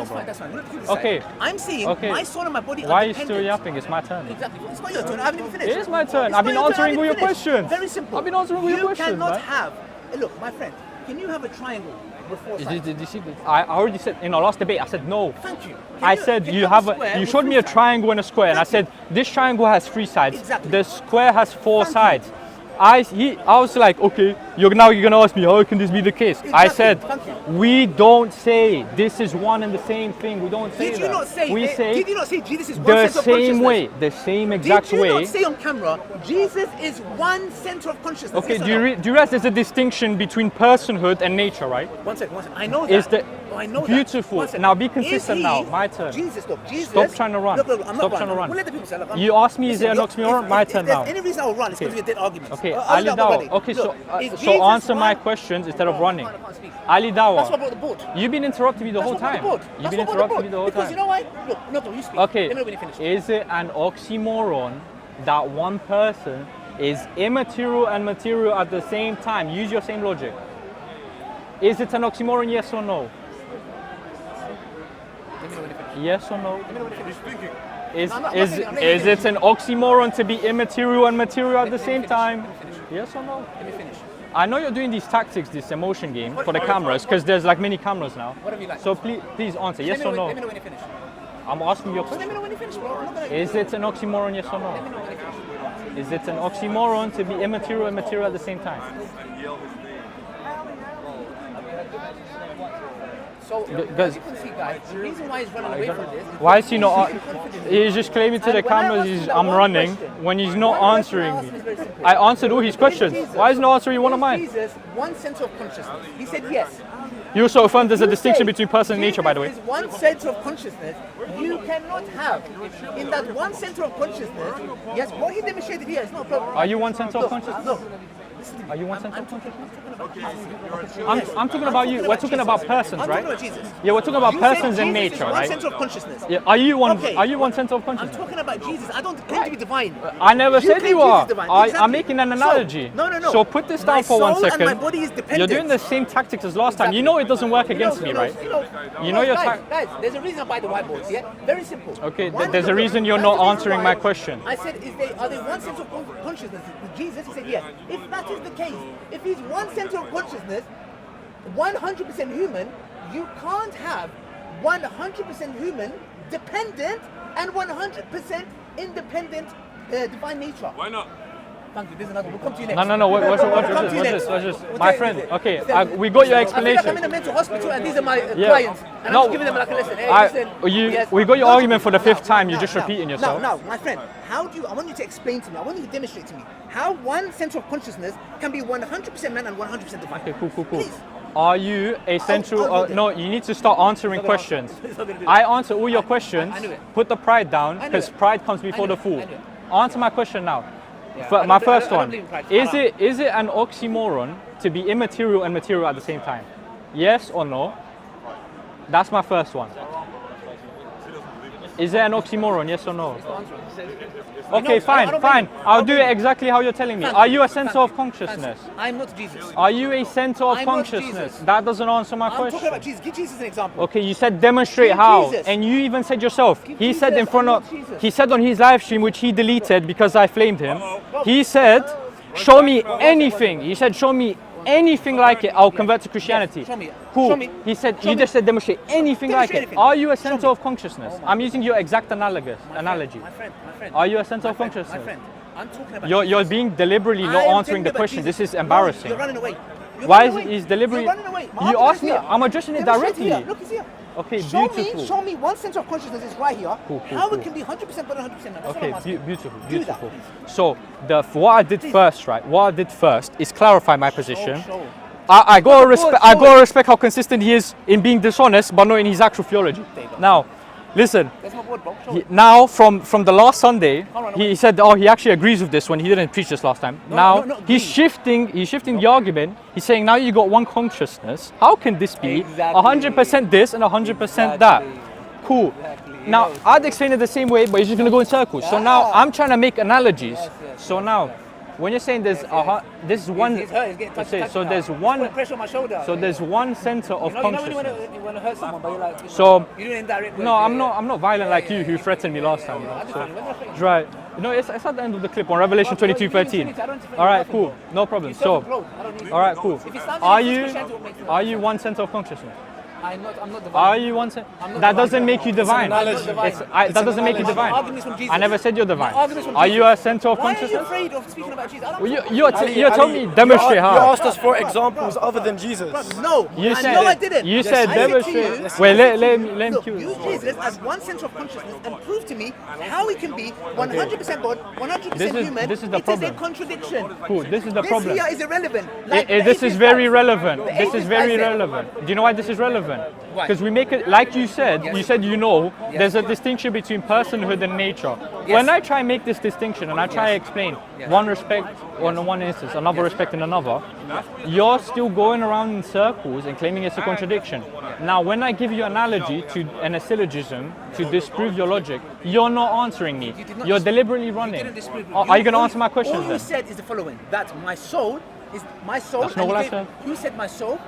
S4: bro.
S5: That's fine. We're not doing this
S4: Okay.
S5: side. I'm saying
S4: Okay.
S5: my soul and my body
S4: Why
S5: are
S4: are you
S5: dependent.
S4: still yapping? It's my turn.
S5: Exactly. It's not your turn. I haven't even finished.
S4: It is my turn.
S5: It's
S4: I've
S5: not
S4: been
S5: your turn. I
S4: answering all
S5: haven't
S4: your
S5: finished.
S4: questions.
S5: Very simple.
S4: I've been answering all your questions,
S5: You cannot
S4: man.
S5: have. Look, my friend. can you have a triangle with four sides?
S4: Did you see this? I already said in our last debate. I said no.
S5: Thank you.
S4: I said
S5: can
S4: you
S5: have
S4: have
S5: a square
S4: you
S5: with
S4: showed me
S5: three
S4: a
S5: sides?
S4: triangle and a square, and I said this triangle has 3 sides.
S5: Exactly.
S4: The square has 4
S5: Thank you.
S4: sides. I was like, okay, you're gonna ask me how can this be the case? I
S5: Exactly.
S4: said
S5: Thank you.
S4: we don't say this is one and the same thing. We don't say
S5: Did
S4: that.
S5: you not say?
S4: We say
S5: Did you not say Jesus is one
S4: the
S5: center of
S4: same
S5: consciousness?
S4: way, the same exact
S5: Did you
S4: way.
S5: not say on camera, Jesus is one center of consciousness?
S4: Okay,
S5: Yes or
S4: do you,
S5: no?
S4: do you realize there's a distinction between personhood and nature, right?
S5: One second. I know that.
S4: Is the
S5: I know
S4: beautiful.
S5: That. One second.
S4: Now be
S5: Is
S4: consistent
S5: he-
S4: now. My turn.
S5: Jesus, look, Jesus.
S4: Stop trying to run.
S5: Look, I'm
S4: Stop
S5: not
S4: trying to run.
S5: We'll let the people say, look,
S4: You asked me, is there an
S5: look,
S4: oxymoron?
S5: if-
S4: My
S5: if
S4: turn
S5: there's
S4: now.
S5: any reason I'll run, it's because
S4: Okay.
S5: we're dead arguments.
S4: Okay,
S5: I'll
S4: Ali
S5: leave that
S4: Dawah.
S5: buddy.
S4: Okay,
S5: Look,
S4: so
S5: is
S4: so
S5: Jesus
S4: answer my
S5: one-
S4: questions instead of
S5: Oh,
S4: running.
S5: I can't speak.
S4: Ali
S5: That's why I
S4: Dawah,
S5: brought the board.
S4: you've been interrupting me the whole
S5: That's why I
S4: time.
S5: brought the board.
S4: You've
S5: That's
S4: been
S5: why I brought the
S4: interrupting me the whole
S5: board. Because
S4: time.
S5: you know why? Look, no, you speak.
S4: Okay,
S5: Let me know when you finish.
S4: is it an oxymoron that one person is immaterial and material at the same time? Use your same logic. Is it an oxymoron, yes or no?
S5: Let me know when you finish.
S4: Yes or no?
S5: Let me know when you finish.
S4: Is
S5: No, I'm not
S4: is
S5: thinking, I'm not
S4: is
S5: thinking.
S4: it an oxymoron to be immaterial and material at the
S5: Let me
S4: same
S5: finish.
S4: time?
S5: Let me finish.
S4: Yes or no?
S5: Let me finish.
S4: I know you're doing these tactics, this emotion game for the cameras, because there's like many cameras now.
S5: Whatever you like.
S4: So please answer, yes or
S5: Let me
S4: no?
S5: know when you finish.
S4: I'm asking you a
S5: Let
S4: question.
S5: me know when you finish, bro. I'm not gonna.
S4: Is it an oxymoron, yes or
S5: Let me
S4: no?
S5: know when you finish.
S4: Is it an oxymoron to be immaterial and material at the same time?
S5: So,
S4: does-
S5: as you can see, guys, the reason why he's running away from this is
S4: Why is he not?
S5: he's confident.
S4: He's just claiming to the
S5: And when I
S4: cameras
S5: asked him
S4: he's,
S5: that
S4: I'm
S5: one
S4: running
S5: question,
S4: when he's not
S5: one question I
S4: answering
S5: asked him
S4: me.
S5: is very simple.
S4: I answered all his questions.
S5: Jesus-
S4: Why is he not answering one of
S5: is
S4: mine?
S5: Jesus one center of consciousness? He said yes.
S4: You also affirmed there's a
S5: You
S4: distinction
S5: say
S4: between person and nature, by the way.
S5: Jesus is one center of consciousness. You cannot have in that one center of consciousness. Yes, what he demonstrated here is not a problem.
S4: Are you one center of
S5: Look,
S4: consciousness?
S5: look.
S4: Are you one center
S5: I'm
S4: of
S5: talking
S4: consciousness?
S5: about Jesus.
S4: I'm talking about you. We're talking about persons,
S5: I'm
S4: right?
S5: talking about Jesus.
S4: Yeah, we're talking about
S5: You said
S4: persons and
S5: Jesus is
S4: nature,
S5: one
S4: right?
S5: center of consciousness.
S4: Yeah, are you one?
S5: Okay.
S4: Are you one center of
S5: I'm
S4: consciousness?
S5: talking about Jesus. I don't claim to be divine.
S4: I never said
S5: claim
S4: you
S5: Jesus
S4: are.
S5: is divine.
S4: I'm
S5: Exactly.
S4: making an
S5: So,
S4: analogy.
S5: no.
S4: So put this down
S5: My
S4: for 1
S5: soul and
S4: second.
S5: my body is dependent.
S4: You're doing the same tactics as last time. You know it doesn't work against me, right? You know your
S5: guys, there's a reason I buy the whiteboards, yeah? Very simple.
S4: Okay,
S5: One
S4: there's a
S5: look,
S4: reason you're
S5: that's
S4: not
S5: the reason
S4: answering
S5: why
S4: my question.
S5: I said, are they one center of consciousness with Jesus? He said yes. If that is the case, if he's one center of consciousness, 100% human, you can't have 100% human dependent and 100% independent divine nature.
S6: Why not?
S5: Thank you. This is another. We'll come to you next.
S4: No.
S5: We'll come to you
S4: What's
S5: next.
S4: this?
S5: We'll
S4: My
S5: tell you
S4: friend.
S5: this.
S4: Okay,
S5: We'll tell you
S4: we got your
S5: this. I feel like I'm in
S4: explanation.
S5: a mental hospital and these are my
S4: Yeah.
S5: clients. And
S4: No,
S5: I'm just giving them like a lesson. Hey, listen. Yes.
S4: We got your
S5: No,
S4: argument for the fifth time. You're
S5: no,
S4: just
S5: no,
S4: repeating yourself.
S5: No, my friend. I want you to explain to me. I want you to demonstrate to me how one center of consciousness can be 100% man and 100% divine.
S4: Okay, cool.
S5: Please.
S4: Are you a central?
S5: I'll do
S4: No, you need to start answering
S5: It's not gonna
S4: questions.
S5: answer. It's not gonna do
S4: I
S5: that.
S4: answer all your questions.
S5: I knew it.
S4: Put the pride down
S5: I knew
S4: because
S5: it.
S4: pride comes before
S5: I knew
S4: the fool.
S5: it. I knew it.
S4: Answer my question now.
S5: Yeah,
S4: For
S5: I
S4: my
S5: don't-
S4: first
S5: I don't
S4: one.
S5: believe in pride.
S4: Is it an oxymoron to be immaterial and material at the same time? Yes or no? That's my first one. Is it an oxymoron? Yes or no? Okay, fine. I'll do it exactly how you're telling me. Are you a center of consciousness?
S5: I'm not Jesus.
S4: Are you a center of
S5: I'm not
S4: consciousness?
S5: Jesus.
S4: That doesn't answer my
S5: I'm talking
S4: question.
S5: about Jesus. Give Jesus an example.
S4: Okay, you said demonstrate
S5: Give
S4: how,
S5: Jesus.
S4: and you even said yourself.
S5: Give
S4: He said in
S5: Jesus,
S4: front
S5: I'm
S4: of,
S5: not Jesus.
S4: he said on his live stream, which he deleted because I flamed him. He said, "Show me anything." He said, "Show me anything like it, I'll convert to Christianity."
S5: Show me it.
S4: Cool.
S5: Show me.
S4: He said,
S5: Show
S4: "You
S5: me.
S4: just said demonstrate anything like
S5: Demonstrate
S4: it."
S5: anything.
S4: Are you a
S5: Show
S4: center
S5: me.
S4: of consciousness? I'm using your exact analogy.
S5: My friend.
S4: Are you a center
S5: My
S4: of
S5: friend,
S4: consciousness?
S5: My friend, I'm talking about
S4: You're being deliberately not
S5: I am
S4: answering the
S5: talking about
S4: question.
S5: Jesus.
S4: This is
S5: No,
S4: embarrassing.
S5: you're running away. You're
S4: Why
S5: running
S4: is
S5: away.
S4: he's deliberately?
S5: You're running away. My
S4: You
S5: argument
S4: asked
S5: is
S4: me.
S5: here.
S4: I'm addressing it
S5: Demonstrate
S4: directly.
S5: here. Look, it's here.
S4: Okay,
S5: Show
S4: beautiful.
S5: me one center of consciousness is right here.
S4: Cool,
S5: how
S4: cool.
S5: it can be 100% but 100% not. That's
S4: Okay,
S5: what I'm asking.
S4: beautiful.
S5: Do that, please.
S4: So what I did first, right? What I did first is clarify my position.
S5: Show.
S4: I gotta
S5: But
S4: respect.
S5: show
S4: I
S5: it.
S4: gotta respect how consistent he is in being dishonest, but not in his actual theology.
S5: There you go.
S4: Now, listen.
S5: That's my board, bro. Show it.
S4: Now, from the last Sunday,
S5: Hold on,
S4: he said, "Oh, he actually agrees with this when he didn't preach this last time."
S5: No,
S4: now
S5: no,
S4: he's shifting the argument. He's saying now you got one consciousness. How can this be
S5: Exactly.
S4: 100% this and 100% that? Cool. Now I'd explain it the same way, but he's just gonna go in circles. So now I'm trying to make analogies. So now, when you're saying there's this is one.
S5: He's hurt. He's getting touched.
S4: So there's one.
S5: Put pressure on my shoulder.
S4: So there's one center of
S5: you know when
S4: consciousness.
S5: you want to hurt someone, but you're like.
S4: So
S5: you're doing indirect.
S4: no, I'm not violent like you who threatened me last time.
S5: I just
S4: So,
S5: find it.
S4: right. No, it's at the end of the clip on Revelation
S5: Okay,
S4: 22:13.
S5: I don't
S4: All right,
S5: nothing,
S4: cool,
S5: bro.
S4: no problem.
S5: You
S4: So,
S5: self-employed. I don't need
S4: all right, cool.
S5: If Islam
S4: Are
S5: is
S4: you
S5: Christianity, what makes it
S4: are you one center of consciousness?
S5: I'm not divine.
S4: Are you one center?
S5: I'm not
S4: That
S5: divine.
S4: doesn't make you divine.
S3: analogy.
S4: That doesn't make you
S3: analogy.
S4: divine.
S5: My argument's from Jesus.
S4: I never said you're divine.
S5: My argument's from
S4: Are you
S5: Jesus.
S4: a center of
S5: Why are you
S4: consciousness?
S5: afraid of speaking about Jesus? I don't
S4: Well,
S5: talk-
S4: you're telling me demonstrate
S3: You
S4: how.
S3: asked us for examples other than Jesus.
S5: No,
S4: You
S5: I
S4: said
S5: know
S4: it.
S5: I didn't.
S4: You
S5: I
S4: said
S5: said to
S4: demonstrate.
S5: you-
S4: Wait, let me
S5: Look,
S4: cue.
S5: use Jesus as one center of consciousness and prove to me how he can be 100% God, 100%
S4: This is-
S5: human.
S4: this is the
S5: It
S4: problem.
S5: is a contradiction.
S4: Cool. This is the
S5: This
S4: problem.
S5: here is irrelevant.
S4: This is very relevant.
S5: The
S4: This is
S5: atheist
S4: very
S5: guy said-
S4: relevant. Do you know why this is relevant?
S5: Why?
S4: Because we make it, like you said, there's a distinction between personhood and nature.
S5: Yes.
S4: When I try and make this distinction and I try to explain
S5: Yes.
S4: one respect on one instance, another respect in another, you're still going around in circles and claiming it's a contradiction. Now, when I give you an analogy and a syllogism to disprove your logic, you're not answering me.
S5: did not
S4: You're
S5: dis-
S4: deliberately
S5: You
S4: running.
S5: didn't disprove me.
S4: Are you going to answer my
S5: All
S4: questions
S5: you
S4: then?
S5: said is the following: that my soul is my soul.
S4: That's not
S5: and
S4: what I
S5: you
S4: said.
S5: You said my soul.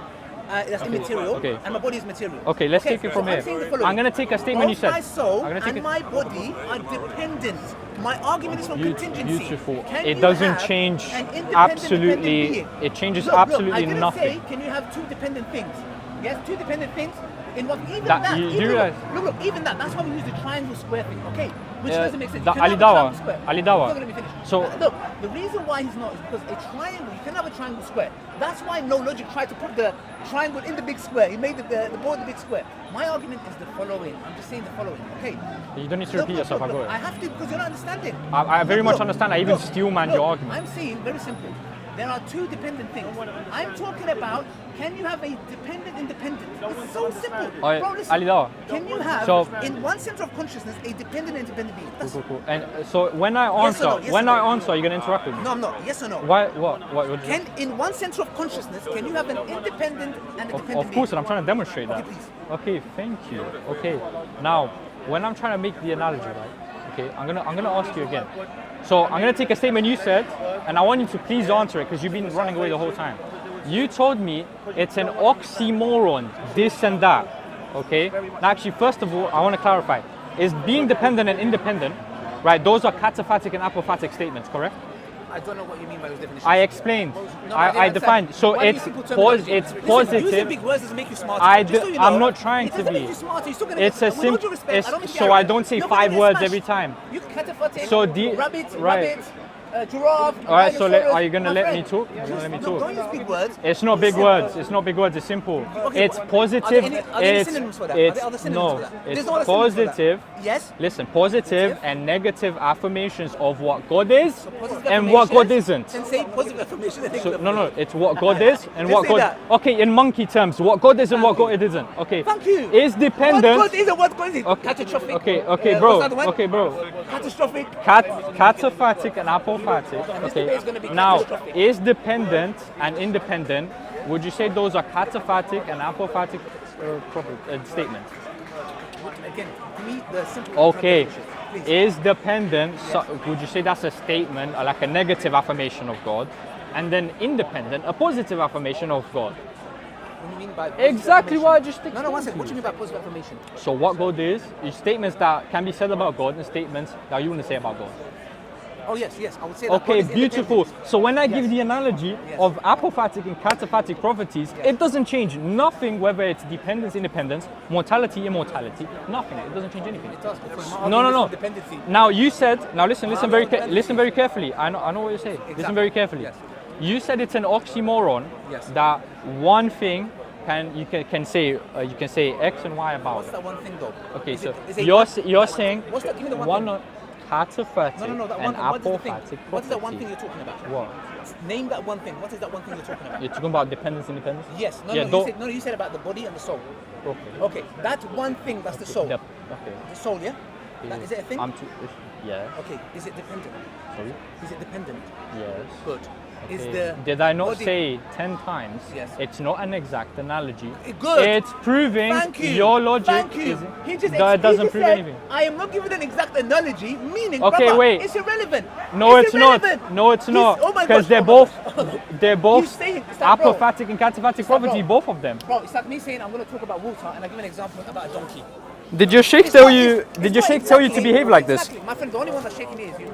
S5: That's immaterial,
S4: okay.
S5: and my body is material.
S4: Okay, let's take it from
S5: I'm
S4: here.
S5: saying the following.
S4: I'm gonna take a statement you
S5: Both
S4: said.
S5: my soul
S4: I'm gonna take
S5: and
S4: it-
S5: my body are dependent. My argument is from contingency.
S4: Beautiful.
S5: Can
S4: It
S5: you
S4: doesn't
S5: have
S4: change
S5: an independent,
S4: absolutely.
S5: dependent being?
S4: It changes
S5: Look,
S4: absolutely
S5: I didn't
S4: nothing.
S5: say, can you have two dependent things? Yes, two dependent things. In what even
S4: That-
S5: that,
S4: you
S5: even
S4: realize-
S5: look, even that. That's why we use the triangle square thing. Okay, which
S4: Yeah,
S5: doesn't make sense.
S4: the
S5: You can have a
S4: Ali Dawah.
S5: triangle square.
S4: Ali Dawah.
S5: You're not gonna let me finish.
S4: So-
S5: Look, the reason why he's not is because a triangle. You can have a triangle square. That's why no logic tried to put the triangle in the big square. He made the board the big square. My argument is the following. I'm just saying the following. Okay.
S4: You don't need to repeat yourself. I got
S5: I
S4: it.
S5: have to because you're not understanding.
S4: I very much understand. I even
S5: look,
S4: steel man
S5: look,
S4: your argument.
S5: I'm saying very simple. There are two dependent things. I'm talking about can you have a dependent independent? It's so simple.
S4: Oh,
S5: Bro, listen,
S4: Ali Dawah.
S5: can you have
S4: So-
S5: in one center of consciousness a dependent independent being? That's,
S4: Cool. And so when I
S5: Yes
S4: answer,
S5: or no? Yes
S4: when
S5: or
S4: I
S5: no?
S4: answer, you're gonna interrupt with me.
S5: No, I'm not. Yes or no?
S4: Why? What?
S5: Can in one center of consciousness can you have an independent and a dependent
S4: Of course,
S5: being?
S4: and I'm trying to demonstrate that.
S5: Okay, please.
S4: Okay, thank you. Okay, now when I'm trying to make the analogy, right? Okay, I'm gonna ask you again. So I'm gonna take a statement you said, and I want you to please answer it because you've been running away the whole time. You told me it's an oxymoron, this and that. Okay. Now, actually, first of all, I want to clarify: is being dependent and independent, right? Those are cataphatic and apophatic statements, correct?
S5: I don't know what you mean by those definitions.
S4: I explained.
S5: No, but
S4: I
S5: understand.
S4: defined. So
S5: Why
S4: it's
S5: use simple terminology?
S4: it's
S5: Listen,
S4: positive.
S5: Using big words doesn't make you smarter.
S4: I
S5: Just so
S4: do-
S5: you
S4: I'm
S5: know,
S4: not trying
S5: it
S4: to
S5: doesn't
S4: be.
S5: make you smarter. You're still gonna
S4: It's
S5: get,
S4: a
S5: with all
S4: simple.
S5: due respect, I don't mean to be
S4: So I
S5: arrogant.
S4: don't say
S5: You're gonna
S4: 5
S5: get
S4: words
S5: smashed.
S4: every time.
S5: You cataphatic,
S4: So
S5: rabbit,
S4: right.
S5: giraffe.
S4: All right. So
S5: dinosaurus.
S4: are you gonna
S5: My
S4: let
S5: friend,
S4: me talk? You're gonna let me
S5: no,
S4: talk.
S5: Don't use big words.
S4: It's not big words. It's not big words. It's simple.
S5: Okay,
S4: It's
S5: are
S4: positive.
S5: there any
S4: It's
S5: synonyms for that?
S4: it's
S5: Are there synonyms
S4: no.
S5: for that?
S4: It's
S5: There's no other synonyms for that.
S4: positive.
S5: Yes.
S4: Listen, positive and negative affirmations of what God is
S5: Positive
S4: and what God
S5: affirmations,
S4: isn't.
S5: Then say positive affirmation and
S4: So,
S5: negative
S4: no,
S5: affirmation.
S4: it's what God is and
S5: Then
S4: what
S5: say
S4: God.
S5: that.
S4: Okay, in monkey terms, what God is and what
S5: Thank
S4: God isn't. Okay.
S5: Thank you.
S4: Is dependent.
S5: What God is and what God isn't.
S4: Okay,
S5: Catastrophic.
S4: okay,
S5: What's
S4: bro.
S5: the other one?
S4: Okay, bro.
S5: Catastrophic.
S4: Cataphatic and apophatic.
S5: This
S4: Okay.
S5: debate is gonna be
S4: Now,
S5: catastrophic.
S4: is dependent and independent? Would you say those are cataphatic and apophatic statements?
S5: Again, give me the simple
S4: Okay.
S5: interpretation, please.
S4: Is dependent? So, would you say that's a statement, like a negative affirmation of God, and then independent, a positive affirmation of God?
S5: What do you mean by positive
S4: Exactly
S5: affirmation?
S4: what I just
S5: No, one
S4: explained
S5: second.
S4: to
S5: What do
S4: you.
S5: you mean by positive affirmation?
S4: So what God is statements that can be said about God and statements that you want to say about God.
S5: Oh yes, I would say that
S4: Okay,
S5: God is
S4: beautiful.
S5: independent.
S4: So when I
S5: Yes.
S4: give the analogy
S5: Yes.
S4: of apophatic and cataphatic properties, it doesn't change nothing whether it's dependence, independence, mortality, immortality, nothing. It doesn't change anything.
S5: It does, because my
S4: No.
S5: argument is dependency.
S4: Now you said, now listen very
S5: dependency.
S4: listen very carefully. I know what you say. Listen
S5: Exactly.
S4: very carefully.
S5: Yes.
S4: You said it's an oxymoron
S5: Yes.
S4: that one thing you can say X and Y about
S5: What's
S4: it.
S5: that one thing though?
S4: Okay,
S5: Is
S4: so
S5: it- is it
S4: you're
S5: one-
S4: you're saying
S5: What's that? Give me the one
S4: one
S5: thing.
S4: cataphatic
S5: No, that one
S4: and
S5: thing. What is the thing?
S4: apophatic
S5: What is that one
S4: property.
S5: thing you're talking about?
S4: What?
S5: Name that one thing. What is that one thing you're talking about?
S4: You're talking about dependence, independence?
S5: Yes.
S4: Yeah,
S5: You said about the body and the soul.
S4: Okay.
S5: Okay, that one thing, that's the soul.
S4: Yep. Okay.
S5: The soul, yeah? Is it a thing?
S4: Yeah.
S5: Okay, is it dependent?
S4: Sorry.
S5: Is it dependent?
S4: Yes.
S5: Good. Is
S4: Okay.
S5: the
S4: Did I not
S5: body-
S4: say 10 times?
S5: Yes.
S4: It's not an exact analogy.
S5: Good.
S4: It's proving
S5: Thank you.
S4: your logic
S5: Thank you.
S4: that doesn't prove
S5: said,
S4: anything.
S5: I am not giving an exact analogy, meaning,
S4: Okay,
S5: brother,
S4: wait.
S5: it's irrelevant.
S4: No, it's not.
S5: irrelevant.
S4: No, it's not.
S5: Oh my
S4: Because
S5: gosh,
S4: they're
S5: oh my
S4: both
S5: gosh.
S4: they're both
S5: You saying- it's like, bro,
S4: apophatic and cataphatic
S5: it's like,
S4: property,
S5: bro.
S4: both of them.
S5: Bro, it's like me saying I'm going to talk about water and I give an example about a donkey.
S4: Did your sheikh tell you? Did your sheikh tell you to behave like this?
S5: Exactly. My friend, the only one that's shaking me is you.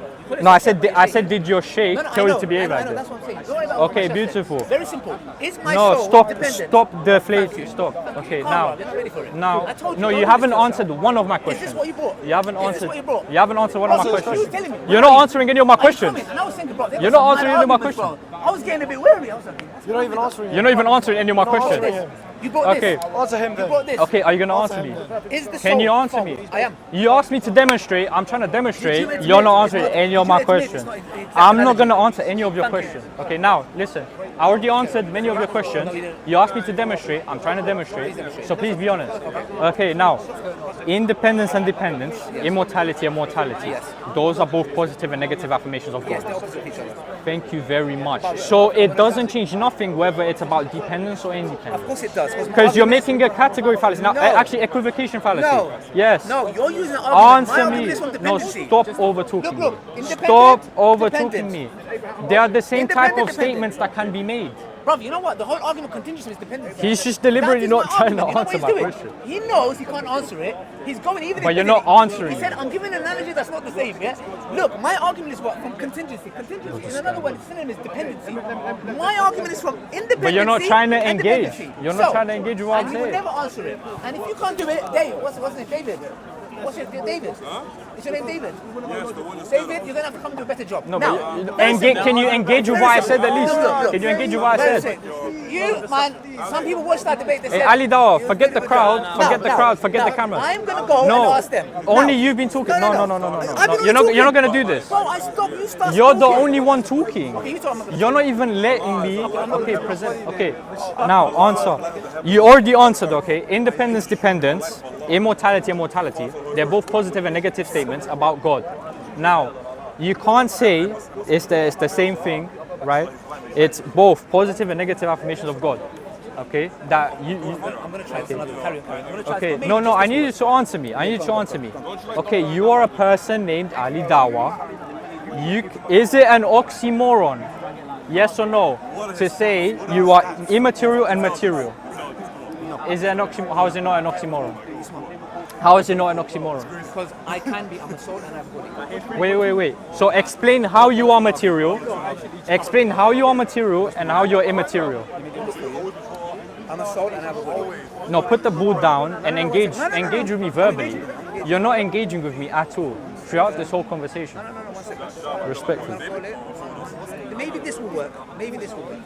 S4: No, I said, did your sheikh tell you to behave like
S5: That's
S4: this?
S5: what I'm saying. Don't worry about what
S4: Okay,
S5: my chef said.
S4: beautiful.
S5: Very simple. Is my
S4: No,
S5: soul
S4: stop
S5: dependent?
S4: deflating. Stop. Okay,
S5: Calm
S4: now,
S5: down, you're not ready for it.
S4: now,
S5: I told
S4: no,
S5: don't
S4: you
S5: do
S4: haven't
S5: this to
S4: answered one of my
S5: Is
S4: questions.
S5: this what you brought?
S4: You haven't
S5: Is this
S4: answered.
S5: what you brought?
S4: You haven't answered one of my
S5: Also, you
S4: questions.
S5: telling me,
S4: You're not answering any of my questions.
S5: And I was thinking, bro,
S4: You're not answering any of my questions.
S5: I was getting a bit wary. I was like,
S3: You're not even answering
S4: You're not even answering any of my questions.
S5: you brought
S4: Okay.
S5: this.
S3: Answer him
S5: You
S3: then.
S5: brought this.
S4: Okay, are you gonna answer me?
S5: Is the
S4: Can
S5: soul
S4: you answer
S5: false?
S4: me?
S5: I am.
S4: You asked me to demonstrate. I'm trying to demonstrate.
S5: Did you
S4: You're not
S5: admit
S4: answering
S5: it's not-
S4: any of
S5: did
S4: my
S5: you admit it's
S4: questions.
S5: not exact
S4: I'm not
S5: analogy?
S4: gonna answer any of your
S5: Thank you.
S4: questions. Okay, now listen. I already answered many of your questions. You asked me to demonstrate. I'm trying to demonstrate. So please be honest. Okay, now, independence and dependence, immortality and mortality. Those are both positive and negative affirmations of God.
S5: They're opposite of each other.
S4: Thank you very much. So it doesn't change nothing whether it's about dependence or
S5: Of
S4: independence.
S5: course it does.
S4: Because you're making a category fallacy. Now,
S5: No.
S4: actually, equivocation fallacy.
S5: No.
S4: Yes.
S5: No, you're using an argument. My
S4: Answer
S5: argument
S4: me.
S5: is on
S4: No,
S5: dependency.
S4: stop over talking
S5: Look,
S4: me.
S5: independent,
S4: Stop over talking
S5: dependent.
S4: me. They are the same type of
S5: Independent,
S4: statements that can be made.
S5: Bruv, you know what? The whole argument contingency is dependency.
S4: He's just deliberately
S5: That is
S4: not
S5: my
S4: trying to
S5: argument.
S4: answer
S5: You know
S4: my
S5: what he's
S4: question.
S5: doing? He knows he can't answer it. He's going even.
S4: But
S5: in
S4: you're
S5: the
S4: not
S5: beginning.
S4: answering
S5: He said,
S4: it.
S5: "I'm giving an analogy that's not the same." Yeah. Look, my argument is what from contingency. Contingency is another one. Synonym is dependency. My argument is from independency.
S4: But you're not trying to
S5: and
S4: engage.
S5: dependency.
S4: You're not trying to engage with what I'm
S5: and he will
S4: saying.
S5: never answer it. And if you can't do it, Dave, what's his name? David. What's your David? Is your name David? David, you're gonna have to come and do a better job.
S4: No,
S5: now,
S4: but
S5: very
S4: engage,
S5: simple.
S4: can you engage with what I said at least?
S5: Look.
S4: Can you engage with what I
S5: Very
S4: said?
S5: simple. You, man, some people watch that debate. They
S4: Hey,
S5: said,
S4: Ali Dawah, forget the crowd,
S5: Now,
S4: forget the
S5: now,
S4: crowd, forget
S5: now,
S4: the cameras.
S5: I'm gonna go
S4: No,
S5: and ask them.
S4: only
S5: Now.
S4: you've been talking. No.
S5: I've been
S4: You're not
S5: talking.
S4: gonna do this.
S5: Bro, I stop. You start.
S4: You're the
S5: talking.
S4: only one talking.
S5: Okay, you talk, I'm not gonna
S4: You're not even letting me. Okay, present. Okay, now answer. You already answered. Okay, independence, dependence, immortality, and mortality. They're both positive and negative statements about God. Now, you can't say it's the same thing, right? It's both positive and negative affirmations of God. Okay, that you
S5: I'm gonna try. Carry on. I'm gonna try.
S4: okay, no, I need you to answer me. Okay, you are a person named Ali Dawah. Is it an oxymoron? Yes or no? To say you are immaterial and material. Is it an oxymoron? How is it not an oxymoron? How is it not an oxymoron?
S5: Because I can be. I'm a soul and I have a body.
S4: Wait. So explain how you are material. Explain how you are material and how you're immaterial.
S5: I'm a soul and I have a body.
S4: No, put the ball down and engage with me verbally. You're not engaging with me at all throughout this whole conversation.
S5: No, 1 second.
S4: Respectfully.
S5: Maybe this will work. Maybe this will work.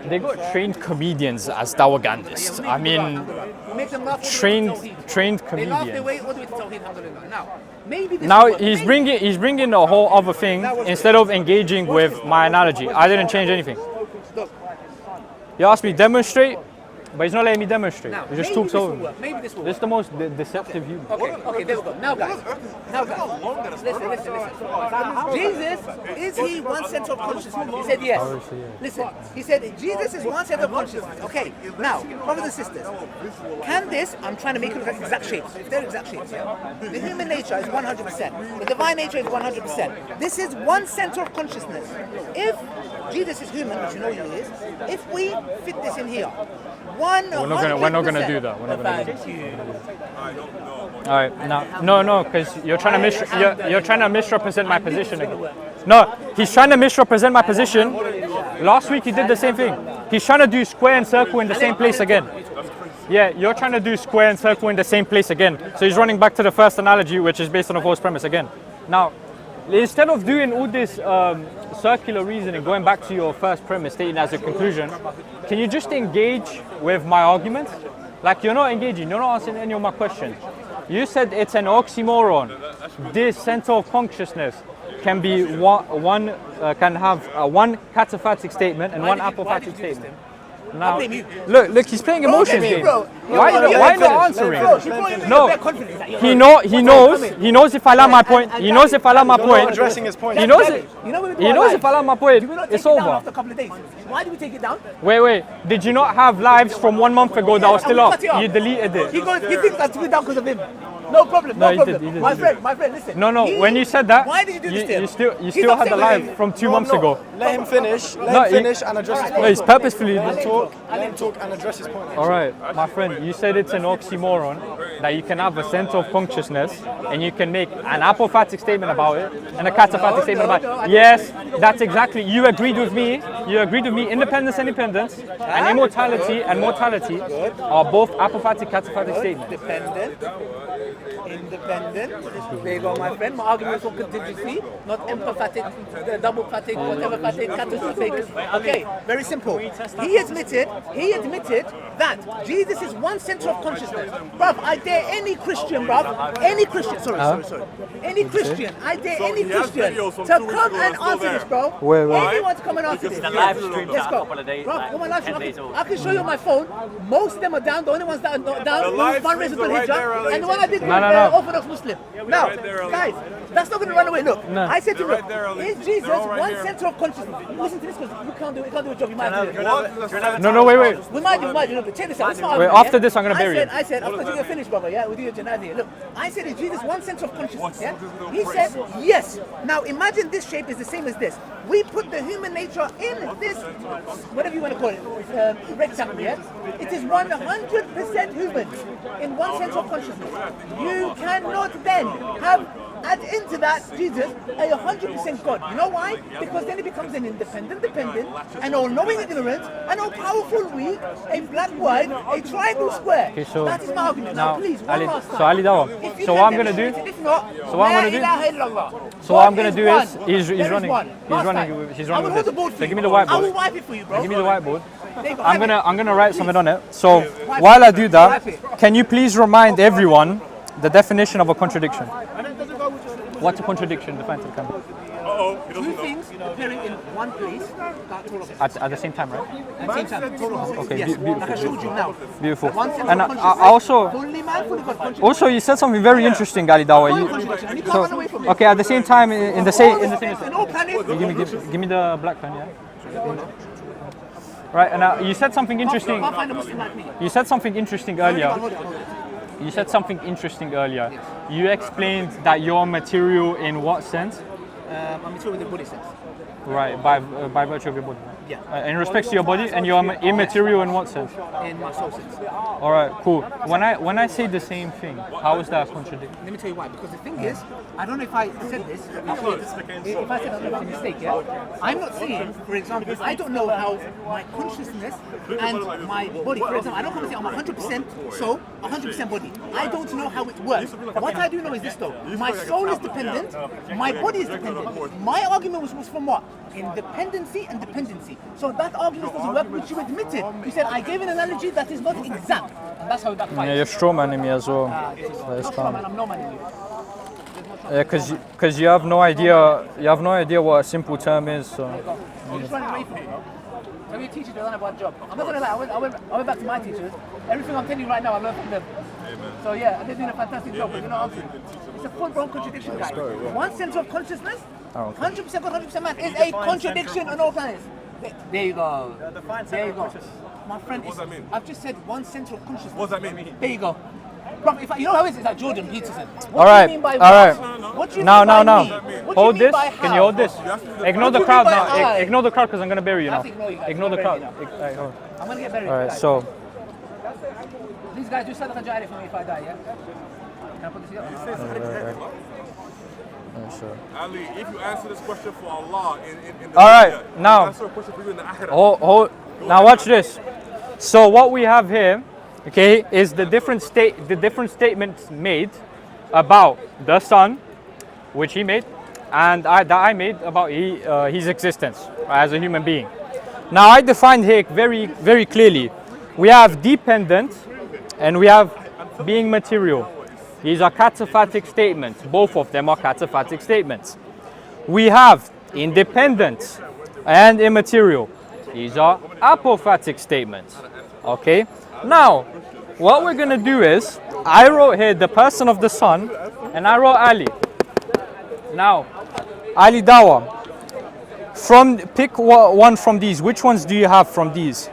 S4: They got trained comedians as Dawagandists. I mean,
S5: Make them laugh.
S4: trained
S5: They laugh their
S4: comedians.
S5: way all the way to Tawheed, alhamdulillah. Now, maybe this
S4: Now
S5: will work.
S4: he's
S5: Maybe.
S4: bringing a whole other thing instead of engaging with my analogy. I didn't change anything.
S5: Look,
S4: You asked me demonstrate, but he's not letting me demonstrate.
S5: now,
S4: He just
S5: maybe
S4: talks
S5: this
S4: over
S5: will
S4: me.
S5: work. Maybe this will
S4: This
S5: work.
S4: is the most deceptive human.
S5: Okay, there we go. Now, guys. Listen. Jesus, is he one center of consciousness? He said yes. Listen, he said Jesus is one center of consciousness. Okay, now, brothers and sisters, can this, I'm trying to make it exact shapes. If they're exact shapes, yeah? The human nature is 100%. The divine nature is 100%. This is one center of consciousness. If Jesus is human, which you know he is, if we fit this in here,
S4: We're not gonna do that. We're not gonna do that.
S5: Thank you.
S4: All right, no, because you're trying to misrepresent my position again. No, he's trying to misrepresent my position. Last week he did the same thing. He's trying to do square and circle in the same place again. Yeah, you're trying to do square and circle in the same place again. So he's running back to the first analogy, which is based on a false premise again. Now, instead of doing all this circular reasoning, going back to your first premise, stating as a conclusion, can you just engage with my arguments? Like, you're not engaging, you're not answering any of my questions. You said it's an oxymoron. This center of consciousness can be can have one cataphatic statement and one apophatic statement. Now,
S5: blame you.
S4: look, he's playing emotions game. Why not answering? No, he knows if I land my point. He knows if I land my point.
S3: addressing his point.
S4: He knows it.
S5: You know when we do
S4: He
S5: our
S4: knows
S5: lives,
S4: if I land my point,
S5: do we not take
S4: it's
S5: it down
S4: over.
S5: after a couple of days? Why do we take it down?
S4: Wait. Did you not have lives from 1 month ago that was still up? You deleted
S5: He
S4: it.
S5: goes, he thinks I took it down because of him. No problem.
S4: No,
S5: No
S4: he
S5: problem.
S4: did,
S5: My friend, listen.
S4: No, when you said that,
S5: Why did you do this to him?
S4: you
S5: He's
S4: still had
S5: upset
S4: the
S5: with
S4: live
S5: him.
S4: from 2 months ago.
S3: Let him finish.
S4: No,
S3: Let him finish and address his
S4: No,
S3: point.
S4: he's purposefully.
S3: Let him talk and address his point.
S4: All right, my friend, you said it's an oxymoron that you can have a center of consciousness and you can make an apophatic statement about it and a cataphatic statement about it. Yes, that's exactly. You agreed with me. You agreed with me. Independence and dependence and immortality and mortality are both apophatic, cataphatic statements.
S5: Independent. There you go, my friend. My argument is for contingency, not empathetic, double-patic, whatever-patic, catastrophic. Okay, very simple. He admitted that Jesus is one center of consciousness. Bruv, I dare any Christian, any Christian, any Christian, I dare any Christian to come and answer this, bro. Anyone to come and answer this. Let's go. Bro, I can show you on my phone. Most of them are down. The only ones that are down, one raised to the hijab, and the one I did was Orthodox Muslim. Now, guys, that's not going to run away. Look, I said to you, is Jesus one center of consciousness? Listen to this because we can't do a job. You might have to do it.
S4: No, wait.
S5: We might do. Look, check this out.
S4: Wait, after this, I'm going to bury you.
S5: I said, after you finish, brother, yeah, we'll do your janazah here. Look, I said, is Jesus one center of consciousness? Yeah? He said, yes. Now, imagine this shape is the same as this. We put the human nature in this, whatever you want to call it, rectangle, yeah? It is 100% human in one sense of consciousness. You cannot then add into that Jesus a 100% God. You know why? Because then it becomes an independent, an all-knowing ignorant, an all-powerful weak, a black white, a triangle square.
S4: Okay, so
S5: that is my argument. Now please, one last time.
S4: So Ali Dawah. So what I'm gonna do?
S5: If not,
S4: So what I'm gonna do is he's running with this.
S5: I will hold the board for
S4: So
S5: you.
S4: give me the whiteboard.
S5: I will wipe it for you, bro.
S4: Give me the whiteboard.
S5: There you go.
S4: I'm gonna write something on it. So while I do that, can you please remind everyone the definition of a contradiction? What's a contradiction? Define to the camera.
S5: Two things appearing in one place.
S4: At the same time, right?
S5: At the same time.
S4: Okay,
S5: yes.
S4: beautiful.
S5: Like I showed you now.
S4: Beautiful.
S5: One sense
S4: And
S5: of
S4: I
S5: consciousness, fully man, fully God.
S4: also you said something very interesting, Ali Dawah.
S5: And you can't run away from it.
S4: Okay, at the same time, in the same.
S5: In all planets.
S4: Give me the black pen, yeah. Right, and you said something interesting.
S5: Can't find a Muslim like me.
S4: You said something interesting earlier.
S5: Hold it.
S4: You said something interesting earlier. You explained that you're material in what sense?
S5: I'm material in the Buddhist sense.
S4: Right, by virtue of your body.
S5: Yeah.
S4: In respect to your body, and you're immaterial in what sense?
S5: In my soul sense.
S4: All right, cool. When I say the same thing, how is that a contradiction?
S5: Let me tell you why. Because the thing is, I don't know if I said this. If I said that, that's a mistake. Yeah. I'm not saying, for example, I don't know how my consciousness and my body. For example, I don't come and say I'm 100% soul, 100% body. I don't know how it works. What I do know is this though: my soul is dependent, my body is dependent. My argument was from what? Independency and dependency. So that argument doesn't work, which you admitted. You said I gave an analogy that is not exact, and that's how that fights.
S4: Yeah, you're straw manning me as well.
S5: Not from, I'm no man in you.
S4: Yeah, because you have no idea what a simple term is. So.
S5: You're just running away from me, bro. Tell your teachers they've done a bad job. I'm not gonna lie. I went back to my teachers. Everything I'm telling you right now, I learned from them. So yeah, they're doing a fantastic job. But you know what I'm saying? It's a full-blown contradiction, guys. One sense of consciousness, 100% God, 100% man, is a contradiction on all planets. There you go. There you go. My friend, I've just said one center of consciousness.
S8: What does that mean?
S5: There you go. Bro, you know how it is? It's like Jordan Peterson.
S4: All right.
S5: What do you mean
S4: Now.
S5: by me? What do you
S4: Hold
S5: mean
S4: this.
S5: by
S4: Can
S5: how?
S4: you hold this? Ignore the
S5: do you
S4: crowd
S5: mean by
S4: now.
S5: I?
S4: Ignore the crowd because I'm gonna bury you
S5: I
S4: now.
S5: have to ignore you guys.
S4: Ignore the
S5: I'm
S4: crowd.
S5: gonna bury you
S4: Alright, hold.
S5: I'm gonna get buried.
S4: All right.
S5: guys.
S4: So.
S5: These guys do sadaqah jariyah for me if I die, yeah? Can I put this here?
S4: Sure.
S8: Ali, if you answer this question for Allah in the
S4: All right,
S8: dunya,
S4: now.
S8: answer a question for you in the akhirah.
S4: Hold. Now watch this. So what we have here, okay, is the different statements made about the Son, which he made, and that I made about his existence as a human being. Now I defined here very, very clearly. We have dependent and we have being material. These are cataphatic statements. Both of them are cataphatic statements. We have independent and immaterial. These are apophatic statements. Okay? Now, what we're going to do is, I wrote here the person of the Son, and I wrote Ali. Now, Ali Dawah, pick one from these. Which ones do you have from these?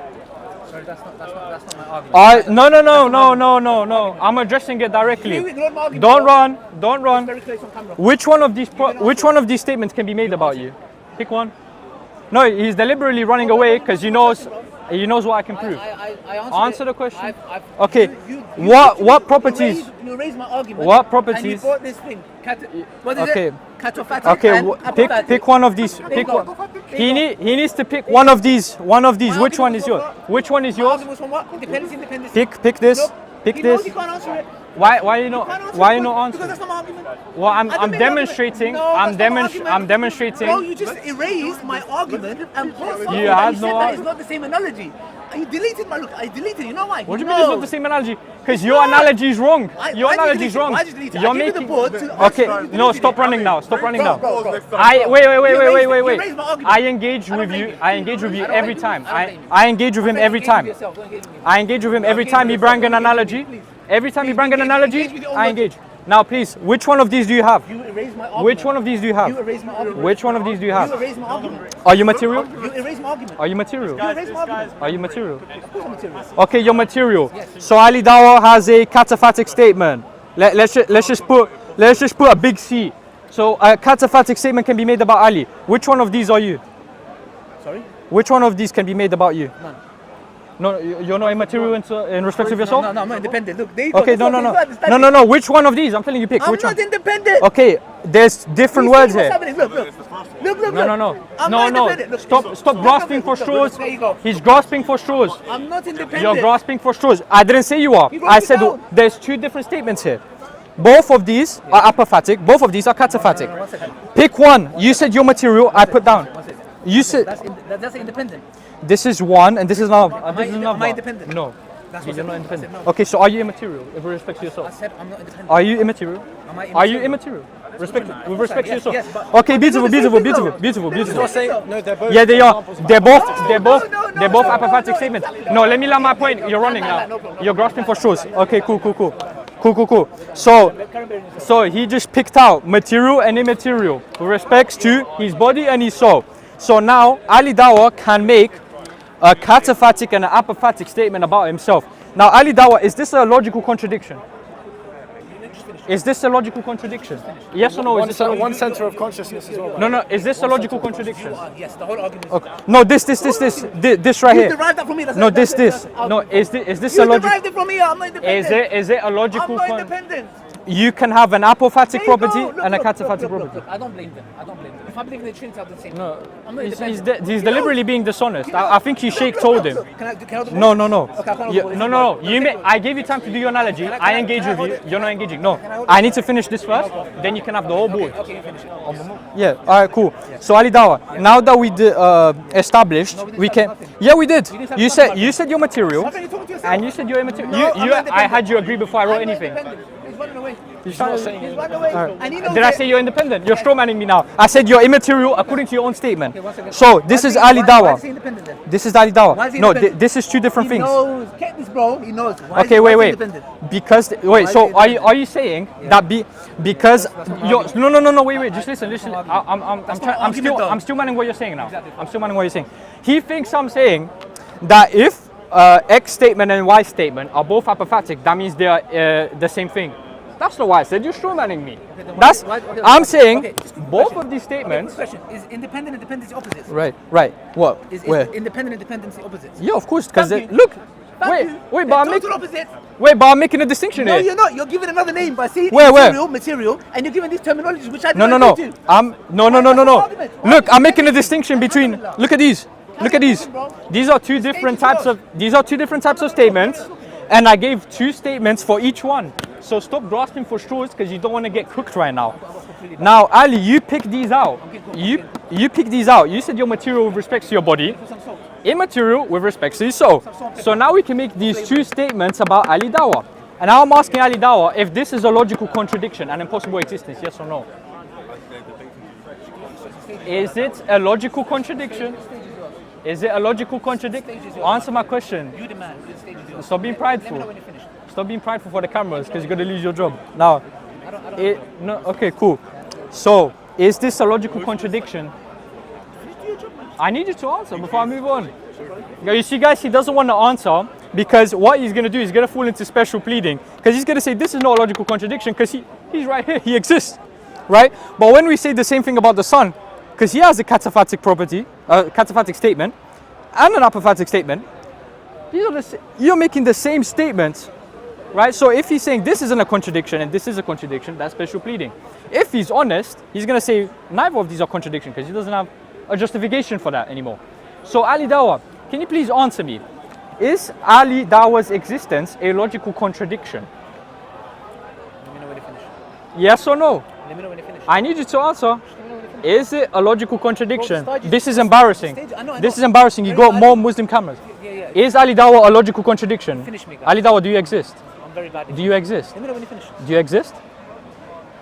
S5: That's not my argument.
S4: No. I'm addressing it directly.
S5: You ignored my argument,
S4: Don't
S5: bro.
S4: run. Don't run.
S5: Very close on camera.
S4: Which one of these statements can be made about you? Pick one. No, he's deliberately running away because he knows what I can prove.
S5: I
S4: Answer
S5: it.
S4: the question.
S5: I've-
S4: Okay.
S5: you-
S4: What properties?
S5: You raised my argument.
S4: What
S5: And you
S4: properties?
S5: brought this thing. What is
S4: Okay.
S5: it? Cataphatic
S4: Okay,
S5: and
S4: pick
S5: apophatic.
S4: one of these.
S5: There
S4: Pick
S5: you go.
S4: one.
S5: There you go.
S4: He needs to pick one of these. One of these.
S5: My
S4: Which one
S5: argument
S4: is
S5: was
S4: yours?
S5: from what?
S4: Which one is
S5: My
S4: yours?
S5: argument was from what? Independence.
S4: Pick this.
S5: Nope.
S4: Pick
S5: He knows
S4: this.
S5: you can't answer it.
S4: Why you
S5: You
S4: not?
S5: can't answer
S4: Why
S5: it
S4: you not
S5: because
S4: answering?
S5: that's not my argument.
S4: Well,
S5: I
S4: I'm
S5: didn't make the
S4: demonstrating.
S5: argument. No, that's not my
S4: I'm demonstrating.
S5: Bro, you just erased my argument and brought something
S4: You
S5: that
S4: had
S5: you
S4: no
S5: said that
S4: ar-
S5: is not the same analogy. And you deleted my look. I deleted. You know why?
S4: What do you mean it's not the same analogy? Because your analogy is wrong. Your analogy is wrong.
S5: Why did you delete it?
S4: You're
S5: I gave you the
S4: making.
S5: board to
S4: Okay,
S5: answer.
S4: no, stop running now. Stop running now.
S5: Bro.
S4: Wait.
S5: You raised my argument.
S4: I engage with you. I engage with you
S5: I don't
S4: every
S5: blame
S4: time.
S5: you. I don't blame you.
S4: I engage with him every
S5: Engage with
S4: time.
S5: yourself. Don't engage with me.
S4: I engage with him every
S5: Engage
S4: time
S5: with
S4: he brings an
S5: yourself.
S4: analogy.
S5: Please.
S4: Every time he
S5: Please
S4: brings an
S5: engage
S4: analogy,
S5: with your own
S4: I
S5: logic.
S4: engage. Now, please, which one of these do you have?
S5: You erased my argument.
S4: Which one of these do you
S5: You
S4: have?
S5: erased my argument.
S4: Which one of these do you
S5: You
S4: have?
S5: erased my argument.
S4: Are you material?
S5: You erased my argument.
S4: Are you material?
S5: You erased my argument.
S4: Are you material?
S5: Of course I'm material.
S4: Okay, you're material.
S5: Yes.
S4: So Ali Dawah has a cataphatic statement. Let's just put a big C. So a cataphatic statement can be made about Ali. Which one of these are you?
S5: Sorry?
S4: Which one of these can be made about you?
S5: None.
S4: No, you're not immaterial in respect of yourself?
S5: No, I'm not independent. Look, there you go.
S4: Okay,
S5: That's
S4: no.
S5: not understanding.
S4: No. Which one of these? I'm telling you, pick.
S5: I'm
S4: Which
S5: not
S4: one?
S5: independent.
S4: Okay, there's different words
S5: What's
S4: here.
S5: happening? Look.
S4: No.
S5: I'm not independent. Look,
S4: Stop grasping for straws.
S5: There you go.
S4: He's grasping for straws.
S5: I'm not independent.
S4: You're grasping for straws. I didn't say you are.
S5: You wrote
S4: I
S5: it
S4: said
S5: down.
S4: there's two different statements here. Both of these are apophatic. Both of these are cataphatic.
S5: 1 second.
S4: Pick one. You said your material. I put down.
S5: 1 second.
S4: You said
S5: That's independent.
S4: this is one and this is another.
S5: Am
S4: This is
S5: I
S4: another.
S5: independent?
S4: No.
S5: That's
S4: You're
S5: what
S4: not
S5: I
S4: independent.
S5: said no.
S4: Okay, so are you immaterial with respect to
S5: I
S4: yourself?
S5: said I'm not independent.
S4: Are you immaterial?
S5: Am I
S4: Are you
S5: immaterial?
S4: immaterial? With respect to
S5: Yes,
S4: yourself.
S5: yes, but-
S4: Okay, beautiful.
S5: They're not the same thing, though.
S3: No, they're both.
S4: Yeah, they are.
S3: examples of
S4: They're both.
S3: apophatic
S4: They're both. They're both
S5: no,
S4: apophatic
S5: no,
S4: statements.
S5: exactly.
S4: No, let me land my point. You're running
S5: No
S4: now.
S5: problem.
S4: You're grasping for straws. Okay, cool. So he just picked out material and immaterial with respects to his body and his soul. So now Ali Dawah can make a cataphatic and an apophatic statement about himself. Now Ali Dawah, is this a logical contradiction? Is this a logical contradiction? Yes or no? Is this a
S3: One center of consciousness as well.
S4: No. Is this a logical contradiction?
S5: Yes, the whole argument is
S4: Okay. No, this right
S5: You
S4: here.
S5: derived that from me. That's
S4: No,
S5: not-
S4: this.
S5: that's
S4: No, is this
S5: You
S4: a logical?
S5: derived it from me. I'm not independent.
S4: Is it a logical?
S5: I'm not independent.
S4: You can have an apophatic
S5: There you go.
S4: property
S5: Look,
S4: and a
S5: look,
S4: cataphatic
S5: look,
S4: property.
S5: look. I don't blame them. If I believe in the Trinity, I'll do the same.
S4: No,
S5: I'm not
S4: he's
S5: independent.
S4: deliberately being dishonest. I think he Sheikh told him.
S5: Can I do
S4: No.
S5: Okay, I can't
S4: You-
S5: hold the
S4: No.
S5: board.
S4: I gave you time to do your analogy.
S5: Can
S4: I
S5: I
S4: engage with
S5: hold
S4: you.
S5: it?
S4: You're not engaging. No.
S5: Can I hold
S4: I
S5: it?
S4: need to finish this first. Then you can have the whole board.
S5: Okay, you finish it.
S4: Yeah. All right. Cool. So Ali Dawah, now that we established,
S5: No, we didn't
S4: we can.
S5: establish nothing.
S4: Yeah, we did.
S5: didn't
S4: You
S5: establish
S4: said
S5: nothing.
S4: you said your material,
S5: Why don't you talk to yourself?
S4: and you said you're immaterial.
S5: No, I'm not
S4: I had you
S5: independent.
S4: agree before I wrote
S5: I'm not
S4: anything.
S5: independent. He's running away.
S4: He's not saying
S5: He's running away. And he knows
S4: Did I
S5: it.
S4: say you're independent? You're strawmanning me now. I said you're immaterial according to your own statement.
S5: Okay, 1 second.
S4: So this
S5: Why
S4: is
S5: he-
S4: Ali
S5: why
S4: Dawah.
S5: is he independent then?
S4: This is Ali Dawah.
S5: Why is he
S4: No,
S5: independent?
S4: this is two different
S5: He
S4: things.
S5: knows. Get this, bro. He knows. Why
S4: Okay,
S5: is he
S4: wait.
S5: independent?
S4: Because
S5: is
S4: so
S5: he
S4: are you saying that because you're no wait just listen I'm still manning what you're saying now. I'm still manning what you're saying. He thinks I'm saying that if X statement and Y statement are both apophatic, that means they are the same thing. That's not why I said you're strawmanning me. That's I'm saying both of these statements.
S5: Question: Is independent and dependency opposites?
S4: Right. What?
S5: Is
S4: Where?
S5: independent and dependency opposites?
S4: Yeah, of course. Because
S5: Thank you.
S4: look.
S5: Thank you.
S4: Wait,
S5: They're
S4: but
S5: total opposites.
S4: I'm making a distinction
S5: No,
S4: here.
S5: you're not. You're giving another name by saying
S4: Where?
S5: material, and you're giving these terminologies which I
S4: No.
S5: didn't agree to.
S4: No. Look, I'm making a distinction between. Look at these. These are two different types of statements, and I gave two statements for each one. So stop grasping for straws because you don't want to get cooked right now. Now, Ali, you pick these out. You pick these out. You said your material with respect to your body, immaterial with respect to your soul. So now we can make these two statements about Ali Dawah. And now I'm asking Ali Dawah if this is a logical contradiction and impossible existence, yes or no? Is it a logical contradiction? Is it a logical contradiction? Answer my question.
S5: You demand. The stage is yours.
S4: Stop being
S5: Let me know
S4: prideful.
S5: when you're finished.
S4: Stop being prideful for the cameras because you're going to lose your job. Now, okay, cool. So, is this a logical contradiction? I need you to answer before I move on. You see, guys, he doesn't want to answer because what he's going to do is going to fall into special pleading because he's going to say this is not a logical contradiction because he's right here, he exists, right? But when we say the same thing about the sun, because he has a cataphatic property, cataphatic statement, and an apophatic statement, you're making the same statements, right? So if he's saying this isn't a contradiction and this is a contradiction, that's special pleading. If he's honest, he's going to say neither of these are contradiction because he doesn't have a justification for that anymore. So Ali Dawah, can you please answer me? Is Ali Dawah's existence a logical contradiction?
S5: Let me know when you finish.
S4: Yes or no?
S5: Let me know when you finish.
S4: I need you to answer. Is it a logical contradiction?
S5: Bro,
S4: This is embarrassing.
S5: I know.
S4: This is embarrassing. You got more Muslim cameras.
S5: Yeah.
S4: Is Ali Dawah a logical contradiction?
S5: Finish me, guys.
S4: Ali Dawah, do you exist?
S5: I'm very bad.
S4: Do you exist?
S5: Let me know when you finish.
S4: Do you exist?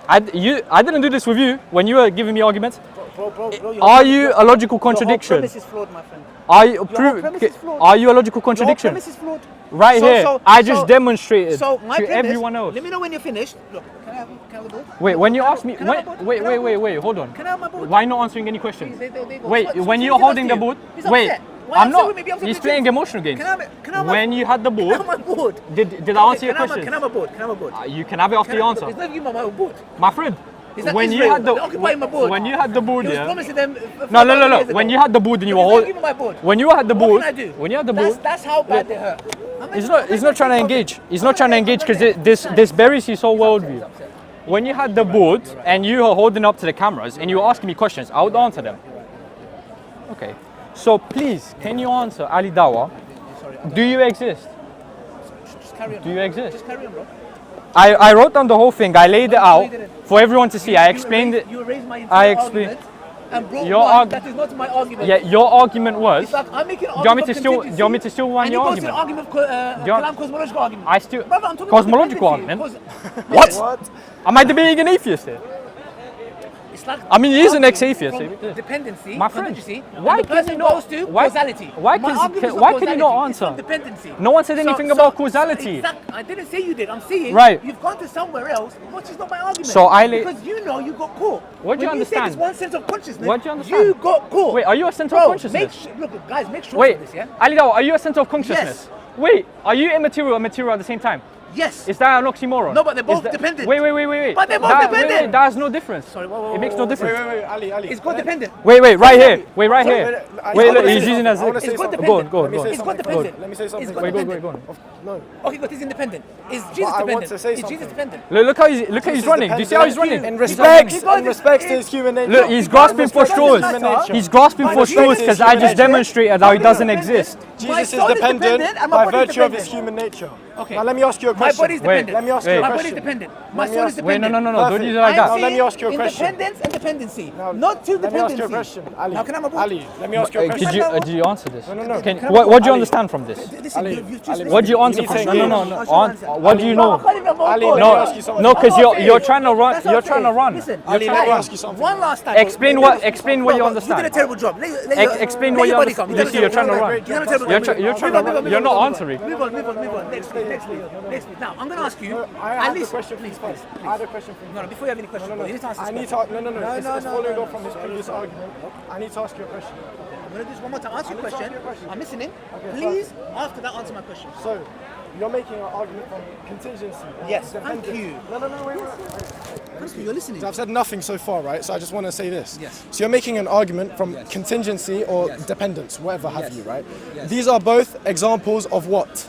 S4: I didn't do this with you when you were giving me arguments.
S5: Bro,
S4: Are you a logical contradiction?
S5: Your whole premise is flawed, my friend.
S4: Are you,
S5: Your whole premise is flawed.
S4: are you a logical contradiction?
S5: Your premise is flawed.
S4: Right here, I just demonstrated
S5: so my
S4: to
S5: premise,
S4: everyone else.
S5: Let me know when you're finished. Look, can I have the board?
S4: Wait, when you ask me,
S5: Can I have my board?
S4: wait, hold on.
S5: Can I have my board?
S4: Why not answering any questions?
S5: They go.
S4: Wait,
S5: So
S4: when
S5: he's
S4: you're holding the
S5: upset.
S4: board,
S5: He's
S4: wait,
S5: upset. Why
S4: I'm
S5: upset
S4: not.
S5: with me? Be upset
S4: He's
S5: with
S4: playing
S5: me.
S4: emotional games.
S5: Can I have
S4: When you had the
S5: Can I have
S4: board,
S5: my board?
S4: did I answer your
S5: Can I
S4: questions?
S5: have my board? Can I have my board?
S4: You can have it after
S5: Can
S4: you
S5: I-
S4: answer.
S5: It's not you, my board.
S4: My friend,
S5: Is that
S4: when you
S5: Israel?
S4: had the
S5: They're occupying my board.
S4: when you had the board,
S5: He was
S4: yeah.
S5: promising them.
S4: No. When you had the board and you were
S5: holding.
S4: holding,
S5: Give me my board.
S4: when you had the board,
S5: What can I do?
S4: when you had the board,
S5: That's how bad they hurt.
S4: he's not trying to engage. He's not trying to engage because this buries his whole worldview. When you had the board and you were holding up to the cameras and you were asking me questions, I would answer them. Okay. So please, can you answer, Ali Dawah? Do you exist?
S5: Just carry on.
S4: Do you exist?
S5: Just carry on, bro.
S4: I wrote down the whole thing. I laid it out for everyone to see. I explained it.
S5: You erased my
S4: I
S5: entire
S4: explained.
S5: argument and brought
S4: Your
S5: one
S4: arg-
S5: that is not my argument.
S4: Yeah, your argument was.
S5: It's like I'm making an
S4: Do you want me
S5: argument
S4: to still?
S5: of
S4: Do you want me to still run
S5: and
S4: your
S5: you go to the
S4: argument?
S5: argument of
S4: Do you want-
S5: Kalam cosmological argument.
S4: I still
S5: Brother, I'm talking
S4: cosmological
S5: about
S4: argument.
S5: dependency,
S4: What? Am I debating an atheist here?
S5: It's like
S4: I mean, he is an
S5: arguing
S4: ex-atheist.
S5: from Dependency,
S4: My friend,
S5: contingency,
S4: why
S5: and the
S4: can
S5: person
S4: you not-
S5: goes to
S4: why-
S5: causality.
S4: why
S5: My
S4: can-
S5: argument is
S4: why can you
S5: causality,
S4: not
S5: it's
S4: answer?
S5: dependency.
S4: No one said anything about causality.
S5: I didn't say you did. I'm saying
S4: Right.
S5: you've gone to somewhere else, which is not my argument.
S4: So I lay-
S5: because you know you got caught.
S4: What do you
S5: When You said
S4: understand?
S5: it's one sense of consciousness.
S4: What do you understand?
S5: You got caught.
S4: Wait, are you a center
S5: Bro,
S4: of consciousness?
S5: Look, guys, make sure
S4: Wait,
S5: of this, yeah?
S4: Ali Dawah, are you a center of consciousness? Wait, are you immaterial and material at the same time?
S5: Yes.
S4: Is that an oxymoron?
S5: No, but they're
S4: Is
S5: both
S4: that-
S5: dependent.
S4: Wait.
S5: But they're both
S4: That-
S5: dependent.
S4: Wait, that has no difference.
S5: Sorry,
S4: It makes no difference.
S3: Wait, Ali.
S5: It's codependent.
S4: Wait, right here. Wait, right
S3: Wait,
S4: here.
S3: wait,
S4: Wait,
S3: I
S4: look,
S3: wanna
S4: he's
S3: say
S4: using as.
S3: something. I wanna say
S5: It's
S3: something.
S5: codependent.
S4: Go on.
S3: Let me say
S5: It's
S3: something.
S5: codependent.
S3: Let me say something.
S5: It's
S4: Wait,
S5: codependent.
S4: go on.
S3: No.
S5: Okay, but he's independent. Is Jesus
S3: I want
S5: dependent?
S3: to say
S5: Is Jesus
S3: something.
S5: dependent?
S4: Look how he's running. Do you see how he's running?
S3: In
S4: He's
S3: respect,
S4: running.
S3: in respect to his human nature.
S4: Look, he's grasping for straws.
S3: Human nature.
S4: He's grasping for straws because I just demonstrated how he doesn't exist.
S3: Jesus is
S5: soul is
S3: dependent
S5: dependent and my
S3: by
S5: body is
S3: virtue of his
S5: dependent.
S3: human nature.
S5: Okay.
S3: Now let me ask you a
S5: My
S3: question.
S5: body's dependent.
S3: Let me ask you a
S5: My
S3: question.
S5: body's dependent. My
S3: Let me
S5: soul
S3: ask-
S5: is
S4: Wait,
S5: dependent.
S4: no, don't
S3: Perfect.
S4: use it like
S3: Now
S4: that.
S3: let me ask you a question.
S5: Independence and dependency.
S3: Now,
S5: Not two
S3: let me
S5: dependency.
S3: ask you a question, Ali.
S5: Now can I have a board?
S3: Ali, let me ask you a question.
S4: Did you answer this?
S3: No.
S4: What do you understand from this?
S5: Listen,
S3: Ali,
S5: you've just
S3: Ali,
S5: listened.
S4: What do you
S3: You
S4: answer
S3: need
S4: from?
S3: to
S4: No.
S3: engage.
S4: What do you know?
S5: I can't even have a
S3: Ali,
S5: board.
S3: let me ask you something.
S4: No, because
S5: I'm
S4: you're
S5: saying.
S4: trying to run.
S5: That's what
S4: You're
S5: I'm
S4: trying to
S5: saying.
S4: run.
S5: Listen,
S3: Ali, let me ask you something.
S5: One last time.
S4: Explain what you
S5: You
S4: understand.
S5: did a terrible job.
S4: Explain what you understand. You see, you're trying to run. You're trying to run. You're not answering.
S5: Move on. Next, please. Now, I'm going to ask you.
S3: I
S5: at
S3: have a
S5: least-
S3: question,
S5: please.
S3: I had a question for you.
S5: No, before you have any questions, you need to answer this
S3: I need
S5: question.
S3: to. No. It's following up from his previous argument. I need to ask you a question.
S5: I'm going to do this one more time. Answer your
S3: need to ask
S5: question.
S3: you a question.
S5: I'm listening.
S3: Okay,
S5: Please, after that, answer my question.
S3: So, you're making an argument from contingency.
S5: Yes,
S3: dependence.
S5: thank you.
S3: No, wait.
S5: Thank you. You're listening.
S3: So I've said nothing so far, right? So I just want to say this.
S5: Yes.
S3: So you're making an argument from contingency or dependence, whatever have you, right? These are both examples of what?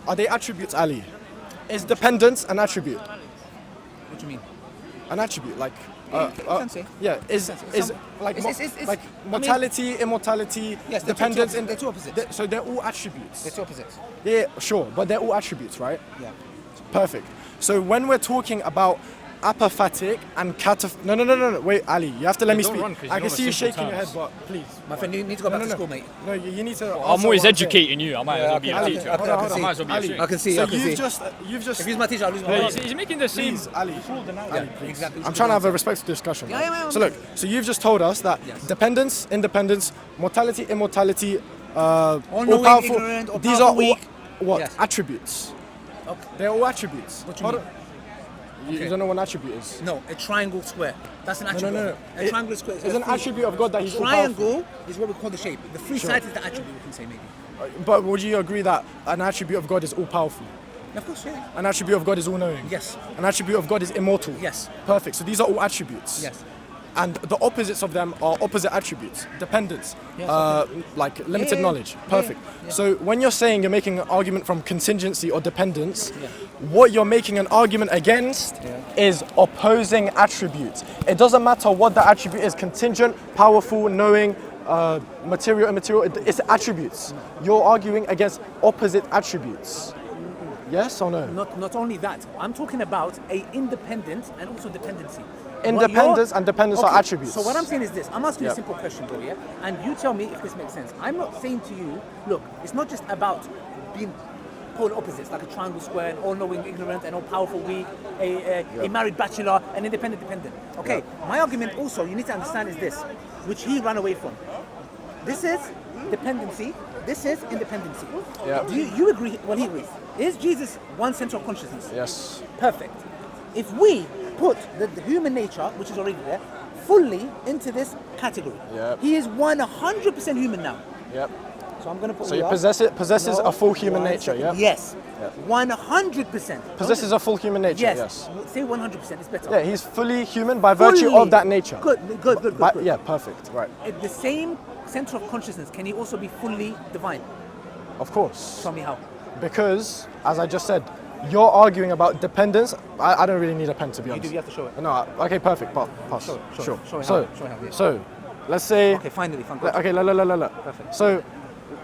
S3: Are they attributes, Ali? Is dependence an attribute?
S5: What do you mean?
S3: An attribute, like.
S5: can say.
S3: Yeah, is like
S5: It's-
S3: like
S5: I mean-
S3: mortality, immortality,
S5: Yes, they're
S3: dependence.
S5: they're two opposites.
S3: So they're all attributes.
S5: They're two opposites.
S3: Yeah, sure, but they're all attributes, right?
S5: Yeah.
S3: Perfect. So when we're talking about apophatic and no, wait, Ali, you have to let me
S4: don't
S3: speak.
S4: run 'cause you
S3: I
S4: know
S3: can
S4: the
S3: see you
S4: simple
S3: shaking your head,
S4: terms.
S3: but please.
S5: My friend, you need to go back to school, mate.
S3: No, you need to.
S4: I'm
S3: answer
S4: always
S3: what I'm saying.
S4: educating you. I might as well be a
S3: Ali,
S4: teacher.
S3: hold on,
S5: I can
S4: I might as well be a
S3: Ali,
S4: teacher.
S5: I can see.
S3: So
S5: I can see.
S3: you've just.
S5: If he's my teacher, I'll lose my
S4: Yeah,
S5: mind.
S4: he's making the same.
S3: Please, Ali, please.
S5: Exactly.
S3: I'm trying to have a respectful discussion.
S5: Yeah,
S3: right?
S5: yeah,
S3: So look, so you've just told us that dependence, independence, mortality, immortality, all
S5: knowing,
S3: powerful.
S5: ignorant, all
S3: These are all
S5: powerful, weak.
S3: what
S5: Yes.
S3: attributes?
S5: Okay.
S3: They're all attributes.
S5: What do you mean?
S3: You don't know what an attribute is?
S5: No, a triangle square. That's an attribute.
S3: no.
S5: A triangle square
S3: It's an attribute of God that He's all-powerful.
S5: Triangle is what we call the shape. The three sides is the attribute, we can say maybe.
S3: But would you agree that an attribute of God is all-powerful?
S5: Of course, yeah.
S3: An attribute of God is all-knowing?
S5: Yes.
S3: An attribute of God is immortal?
S5: Yes.
S3: Perfect. So these are all attributes.
S5: Yes.
S3: And the opposites of them are opposite attributes. Dependence,
S5: Yes,
S3: like limited knowledge. Perfect.
S5: Yeah.
S3: So when you're saying you're making an argument from contingency or dependence, what you're making an argument against is opposing attributes. It doesn't matter what the attribute is, contingent, powerful, knowing, material, immaterial, it's attributes. You're arguing against opposite attributes. Yes or no?
S5: Not only that, I'm talking about a independent and also dependency.
S3: Independence and dependence are attributes.
S5: So what I'm saying is this. I'm asking you a
S3: Yep.
S5: simple question, bro, yeah? And you tell me if this makes sense. I'm not saying to you, look, it's not just about being polar opposites, like a triangle square, an all-knowing ignorant, an all-powerful weak, a married bachelor, an independent dependent. Okay, my argument also, you need to understand is this, which he ran away from. This is dependency, this is independency.
S3: Yeah.
S5: Do you agree, well he agrees. Is Jesus one center of consciousness?
S3: Yes.
S5: Perfect. If we put the human nature, which is already there, fully into this category,
S3: Yep.
S5: he is 100% human now.
S3: Yep.
S5: So I'm going to put
S3: So
S5: all
S3: he
S5: up.
S3: possesses
S5: No,
S3: a full human
S5: one
S3: nature,
S5: second.
S3: yeah?
S5: Yes.
S3: Yep.
S5: 100%.
S3: Possesses a full human nature, yes.
S5: Say 100%, it's better.
S3: Yeah, he's fully human by virtue
S5: Fully.
S3: of that nature.
S5: Good.
S3: Yeah, perfect, right.
S5: At the same center of consciousness, can he also be fully divine?
S3: Of course.
S5: Show me how.
S3: Because, as I just said, you're arguing about dependence. I don't really need a pen, to be
S5: You
S3: honest.
S5: do, you have to show it.
S3: No, okay, perfect, pass.
S5: Show it
S3: Sure.
S5: how,
S3: So,
S5: show it how, yeah.
S3: so, let's say...
S5: Okay, finally.
S3: Okay, la.
S5: Perfect.
S3: So,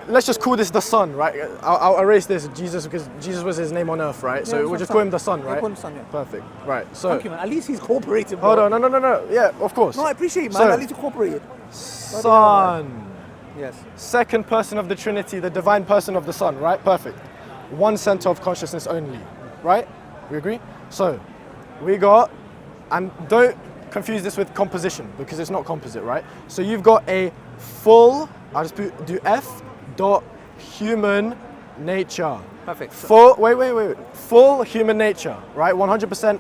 S3: let's just call this the Son, right? I'll erase this, Jesus, because Jesus was his name on earth, right? So
S5: Yeah,
S3: we'll just
S5: Son.
S3: call him the Son,
S5: Yeah,
S3: right?
S5: call him Son, yeah.
S3: Perfect, right. So,
S5: Thank you, man. At least he's cooperating, bro.
S3: hold on, no. Yeah, of course.
S5: No, I appreciate it, man.
S3: So,
S5: At least you cooperated.
S3: Son.
S5: Yes.
S3: Second person of the Trinity, the divine person of the Son, right? Perfect. One center of consciousness only, right? We agree? So, we got, and don't confuse this with composition, because it's not composite, right? So you've got a full, I'll just do F dot human nature.
S5: Perfect.
S3: Full, wait. Full human nature, right? 100%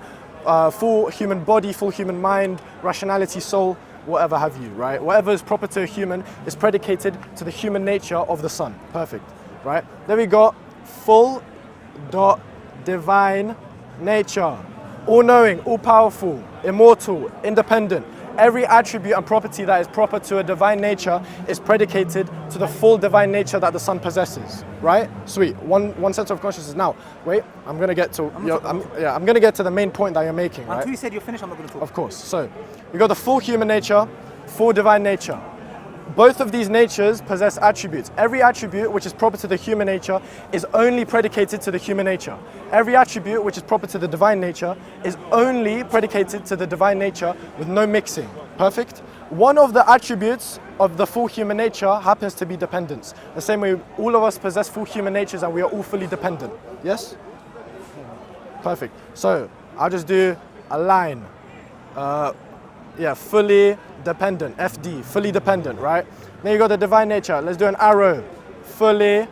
S3: full human body, full human mind, rationality, soul, whatever have you, right? Whatever is proper to a human is predicated to the human nature of the Son. Perfect, right? Then we got full dot divine nature. All-knowing, all-powerful, immortal, independent. Every attribute and property that is proper to a divine nature is predicated to the full divine nature that the Son possesses, right? Sweet. One sense of consciousness. Now, wait. I'm gonna get to. I'm gonna get to the main point that you're making, right?
S5: Until you said you're finished, I'm not going to talk.
S3: Of course. So, you got the full human nature, full divine nature. Both of these natures possess attributes. Every attribute which is proper to the human nature is only predicated to the human nature. Every attribute which is proper to the divine nature is only predicated to the divine nature with no mixing. Perfect? One of the attributes of the full human nature happens to be dependence. The same way all of us possess full human natures and we are all fully dependent. Yes? Perfect. So, I'll just do a line. Fully dependent, FD, fully dependent, right? Then you got the divine nature. Let's do an arrow, fully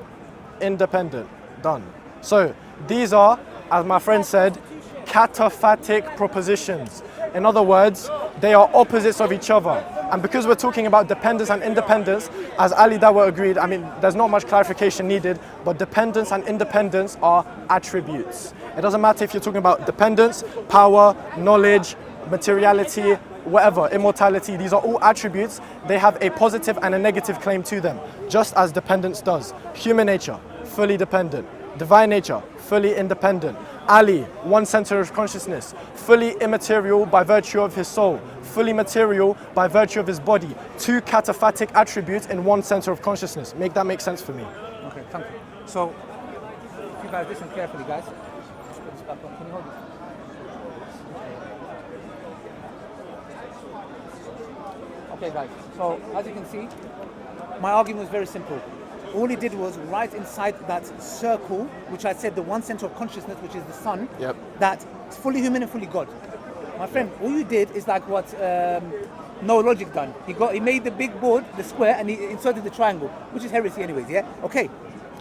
S3: independent, done. So these are, as my friend said, cataphatic propositions. In other words, they are opposites of each other. And because we're talking about dependence and independence, as Ali Dawah agreed, I mean, there's not much clarification needed, but dependence and independence are attributes. It doesn't matter if you're talking about dependence, power, knowledge, materiality, whatever, immortality, these are all attributes. They have a positive and a negative claim to them, just as dependence does. Human nature, fully dependent. Divine nature, fully independent. Ali, one center of consciousness, fully immaterial by virtue of his soul, fully material by virtue of his body. Two cataphatic attributes in one center of consciousness. Make that make sense for me.
S5: Okay, thank you. So, if you guys listen carefully, guys. Let's put this back on. Can you hold this? Okay, guys. So, as you can see, my argument was very simple. All he did was right inside that circle, which I said the one center of consciousness, which is the Son,
S3: Yep.
S5: that's fully human and fully God. My friend, all you did is like what No Logic done. He made the big board, the square, and he inserted the triangle, which is heresy anyways, yeah? Okay.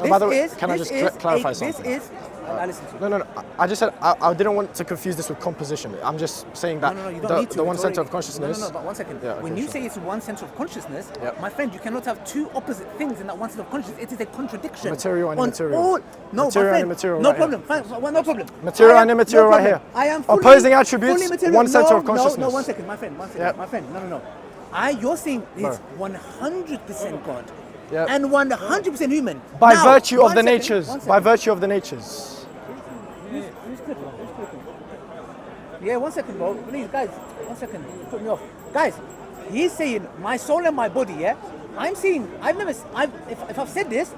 S3: by the way, can I just clarify something?
S5: This is. I listen to you.
S3: No. I just said I didn't want to confuse this with composition. I'm just saying that
S5: No, you don't need to.
S3: the one
S5: It's
S3: center
S5: already-
S3: of consciousness.
S5: No, but 1 second.
S3: Yeah, okay,
S5: when you
S3: sure.
S5: say it's one center of consciousness,
S3: Yep.
S5: my friend, you cannot have two opposite things in that one center of consciousness. It is a contradiction.
S3: Material and
S5: on
S3: immaterial.
S5: All, no,
S3: Material
S5: my
S3: and
S5: friend,
S3: immaterial
S5: no
S3: right
S5: problem. Fine, well, no problem.
S3: Material
S5: I
S3: and
S5: am-
S3: immaterial
S5: no
S3: right
S5: problem.
S3: here.
S5: I am fully,
S3: Opposing attributes,
S5: fully material.
S3: one center
S5: No,
S3: of consciousness.
S5: No, 1 second, my friend. 1 second,
S3: Yep.
S5: my friend. No. You're saying it's 100% God
S3: Yep.
S5: and 100% human.
S3: By
S5: Now,
S3: virtue of
S5: 1
S3: the
S5: second,
S3: natures.
S5: 1
S3: By
S5: second.
S3: virtue of the natures.
S5: Who's clicking? Yeah, 1 second, bro. Please, guys, 1 second. Put me off. Guys, he's saying my soul and my body, yeah? I'm saying, if I've said this,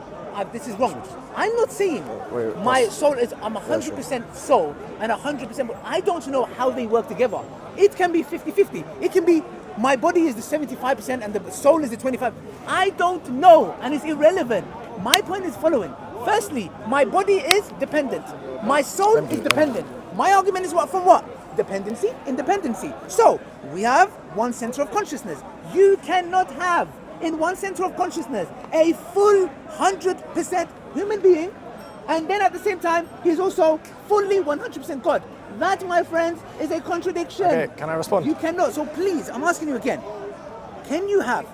S5: this is wrong. I'm not saying
S3: Wait,
S5: my soul is, I'm 100% soul and 100% body. I don't know how they work together. It can be 50-50. It can be my body is the 75% and the soul is the 25%. I don't know, and it's irrelevant. My point is following. Firstly, my body is dependent. My soul is dependent. My argument is from what? Dependency, independency. So, we have one center of consciousness. You cannot have in one center of consciousness a full 100% human being, and then at the same time, he's also fully 100% God. That, my friends, is a contradiction.
S3: Okay, can I respond?
S5: You cannot. So please, I'm asking you again. Can you have,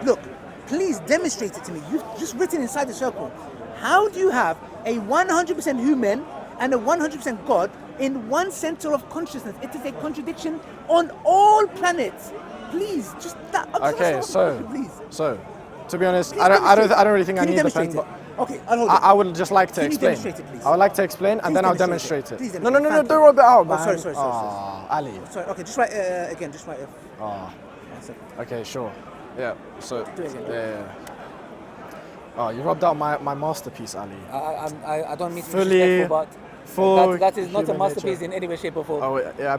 S5: look, please demonstrate it to me. You've just written inside the circle. How do you have a 100% human and a 100% God in one center of consciousness? It is a contradiction on all planets. Please, just that.
S3: Okay,
S5: please.
S3: so to be honest,
S5: Please
S3: I don't
S5: demonstrate
S3: really think
S5: it.
S3: I
S5: Can you
S3: need the pen.
S5: demonstrate
S3: But
S5: it? Okay, I'll hold it.
S3: I would just like to
S5: Can you
S3: explain.
S5: demonstrate it, please?
S3: I would like to explain, and
S5: Please
S3: then I'll
S5: demonstrate
S3: demonstrate
S5: it. Please
S3: it.
S5: demonstrate
S3: No,
S5: it.
S3: don't rub it out, man.
S5: sorry.
S3: Ali.
S5: Sorry, okay, just write, again, just write.
S3: Ah,
S5: 1 second.
S3: okay, sure. Yeah. So.
S5: Do it again.
S3: Yeah. Oh, you rubbed out my masterpiece, Ali.
S5: I don't mean to be
S3: Fully
S5: disrespectful, but
S3: full
S5: that is not a
S3: human
S5: masterpiece
S3: nature.
S5: in any way, shape, or form.
S3: Oh, wait, yeah.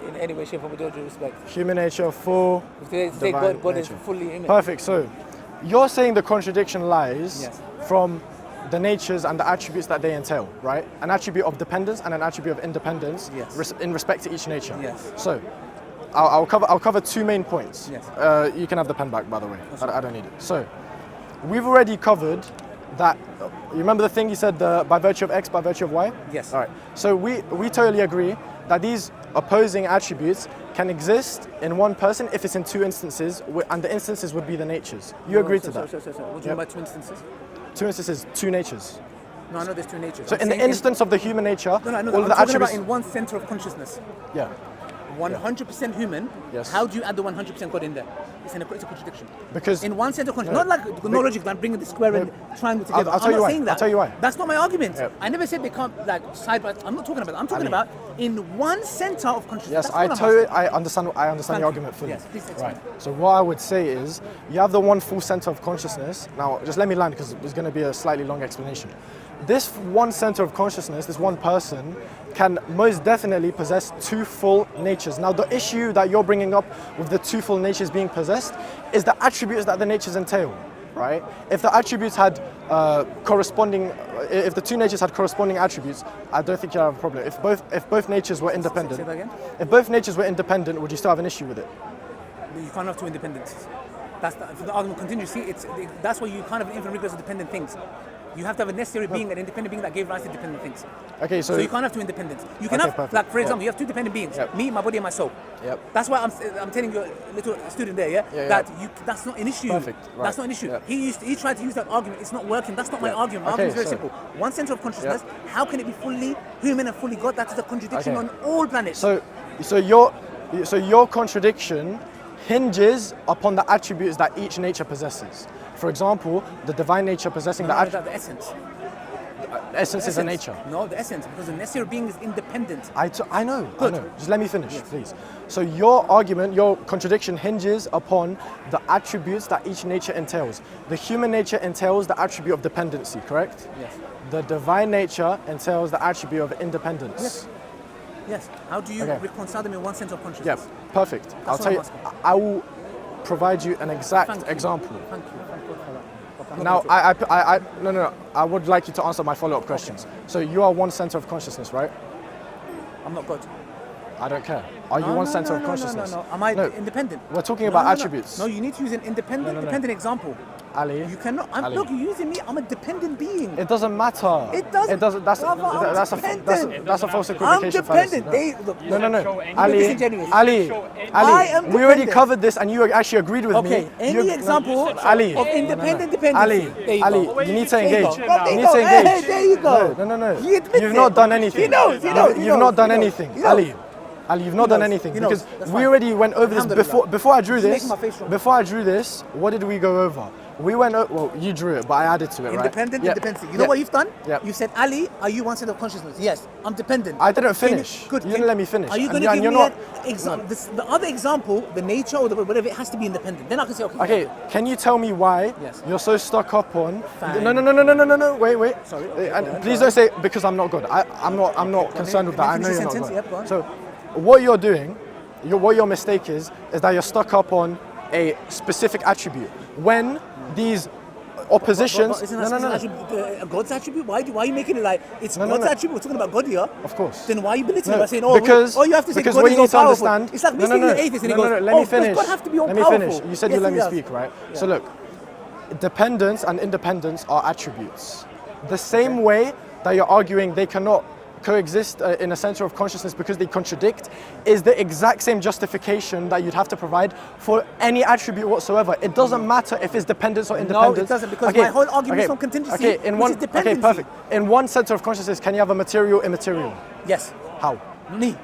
S5: In any way, shape, or form, with all due respect.
S3: Human nature, full.
S5: Say
S3: divine
S5: God is
S3: nature.
S5: fully human.
S3: Perfect. So, you're saying the contradiction lies
S5: Yes.
S3: from the natures and the attributes that they entail, right? An attribute of dependence and an attribute of independence
S5: Yes.
S3: in respect to each nature.
S5: Yes.
S3: So, I'll cover 2 main points.
S5: Yes.
S3: You can have the pen back, by the way. I don't need it. So, we've already covered that. You remember the thing you said, by virtue of X, by virtue of Y?
S5: Yes.
S3: All right. So we totally agree that these opposing attributes can exist in one person if it's in 2 instances, and the instances would be the natures. You agree to that?
S5: So. What do you mean by 2 instances?
S3: 2 instances, 2 natures.
S5: No, I know there's 2 natures.
S3: So
S5: I'm
S3: in the
S5: saying
S3: instance of the human nature,
S5: No, I know
S3: all
S5: that.
S3: the
S5: I'm talking
S3: attributes.
S5: about in one center of consciousness.
S3: Yeah.
S5: 100% human.
S3: Yes.
S5: How do you add the 100% God in there? It's a contradiction.
S3: Because
S5: in one center of consciousness, not like no logic, like bringing the square and triangle together.
S3: I'll tell
S5: I'm
S3: you
S5: not
S3: why.
S5: saying that.
S3: I'll tell you why.
S5: That's not my argument.
S3: Yep.
S5: I never said they can't like side by. I'm not talking about that. I'm talking
S3: Ali.
S5: about in one center of consciousness.
S3: yes,
S5: That's all I'm asking.
S3: I understand
S5: Thank
S3: your
S5: you.
S3: argument fully.
S5: Yes, please explain.
S3: Right. So what I would say is, you have the one full center of consciousness. Now, just let me land because there's going to be a slightly long explanation. This one center of consciousness, this one person, can most definitely possess 2 full natures. Now, the issue that you're bringing up with the 2 full natures being possessed is the attributes that the natures entail, right? If the attributes had if the 2 natures had corresponding attributes, I don't think you'd have a problem. If both natures were independent,
S5: Say that again?
S3: if both natures were independent, would you still have an issue with it?
S5: You can't have 2 independencies. If the argument continues. See, that's why you can't have infinite regress of dependent things. You have to have a necessary being, an independent being that gave rise to dependent things.
S3: Okay,
S5: So you can't have 2 independents. You can
S3: Okay,
S5: have,
S3: perfect.
S5: like for example,
S3: Yep.
S5: you have 2 dependent beings,
S3: Yep.
S5: me, my body, and my soul.
S3: Yep.
S5: That's why I'm telling your little student there,
S3: Yeah,
S5: that
S3: yeah.
S5: that's not an issue.
S3: Perfect, right.
S5: That's not an issue.
S3: Yep.
S5: He tried to use that argument. It's not working. That's not my
S3: Yep.
S5: argument. My
S3: Okay,
S5: argument is very
S3: so-
S5: simple. One center of consciousness. How can it be fully human and fully God? That is a contradiction
S3: Okay.
S5: on all planets.
S3: So your contradiction hinges upon the attributes that each nature possesses. For example, the divine nature possessing
S5: No,
S3: the
S5: the essence.
S3: essence is a
S5: Essence.
S3: nature.
S5: No, the essence, because the necessary being is independent.
S3: I know.
S5: Good.
S3: Just let me finish, please. So your argument, your contradiction hinges upon the attributes that each nature entails. The human nature entails the attribute of dependency, correct?
S5: Yes.
S3: The divine nature entails the attribute of independence.
S5: Yes. Yes. How do you
S3: Okay.
S5: reconcile them in one center of
S3: Yeah,
S5: consciousness?
S3: perfect. I'll
S5: what
S3: tell you.
S5: I'm asking.
S3: I will provide you an exact
S5: Thank you.
S3: example.
S5: Thank you. Thank God for that. Okay, I'm
S3: Now,
S5: not going
S3: no. I would like you to answer my follow-up questions. So you are one center of consciousness, right?
S5: I'm not God.
S3: I don't care. Are you one center of consciousness?
S5: No. Am I
S3: No.
S5: independent?
S3: We're talking
S5: No,
S3: about
S5: no, no.
S3: attributes.
S5: No, you need to use an independent,
S3: No.
S5: dependent example.
S3: Ali.
S5: You cannot.
S3: Ali.
S5: Look, you're using me. I'm a dependent being.
S3: It doesn't matter.
S5: It doesn't.
S3: It doesn't. That's
S5: Brother, I'm
S3: that's
S5: dependent.
S3: a false
S5: I'm
S3: equivocation.
S5: dependent.
S3: fallacy.
S5: Look,
S3: No.
S5: You're
S3: Ali,
S5: disingenuous.
S3: Ali,
S5: I am
S3: we already
S5: dependent.
S3: covered this, and you actually agreed with me.
S5: Okay, any example
S3: Ali,
S5: of independent dependency? There
S3: Ali,
S5: go.
S3: you need to
S5: There you
S3: engage.
S5: go. There
S3: You
S5: you
S3: need to
S5: go.
S3: engage.
S5: Hey, there you go.
S3: No.
S5: He admits
S3: You've not
S5: it.
S3: done anything.
S5: He knows.
S3: You've not done anything,
S5: He knows.
S3: Ali, you've not done anything
S5: He knows.
S3: because
S5: That's
S3: we
S5: fine.
S3: already went over this
S5: Alhamdulillah.
S3: before I drew
S5: He's
S3: this.
S5: making my face wrong.
S3: Before I drew this, what did we go over? We went. Well, you drew it, but I added to it, right?
S5: Independent
S3: Yeah.
S5: dependency. You know
S3: Yeah.
S5: what you've done?
S3: Yeah.
S5: You said, Ali, are you one center of consciousness? Yes, I'm dependent.
S3: I didn't
S5: Can
S3: finish.
S5: Good.
S3: You didn't let me finish.
S5: Are you
S3: And
S5: going to
S3: you-
S5: give
S3: and
S5: me
S3: you're
S5: an example? The other example, the nature or the whatever, it has to be independent. Then I can say, okay.
S3: Okay, can you tell me why
S5: Yes.
S3: you're so stuck up on?
S5: Fine.
S3: No. Wait.
S5: Sorry, okay,
S3: And
S5: go on,
S3: please
S5: go
S3: don't say because I'm not good. I'm not concerned with that. I
S5: Can you
S3: know
S5: finish
S3: you're
S5: your
S3: not
S5: sentence?
S3: good.
S5: Yep, go on.
S3: So, what you're doing, what your mistake is that you're stuck up on a specific attribute when these oppositions.
S5: But isn't that a God's attribute? Why are you making it like it's
S3: No,
S5: God's
S3: no.
S5: attribute? We're talking about God here.
S3: Of course.
S5: Then why are you belittling
S3: No,
S5: by saying, oh,
S3: because
S5: you have to say
S3: because
S5: God
S3: what
S5: is
S3: you need to
S5: all powerful.
S3: understand.
S5: It's like me saying you're atheist and he goes,
S3: Let
S5: oh,
S3: me finish.
S5: does God have to be all
S3: Let me
S5: powerful?
S3: finish. You said
S5: Yes,
S3: you let
S5: he
S3: me
S5: does.
S3: speak, right?
S5: Yeah.
S3: So look, dependence and independence are attributes. The same way that you're arguing they cannot coexist in a center of consciousness because they contradict is the exact same justification that you'd have to provide for any attribute whatsoever. It doesn't matter if it's dependence or independence.
S5: No, it doesn't, because my whole argument is on contingency,
S3: Okay,
S5: which is dependency.
S3: Okay, perfect. In one center of consciousness, can you have a material, immaterial?
S5: Yes.
S3: How?
S5: Me.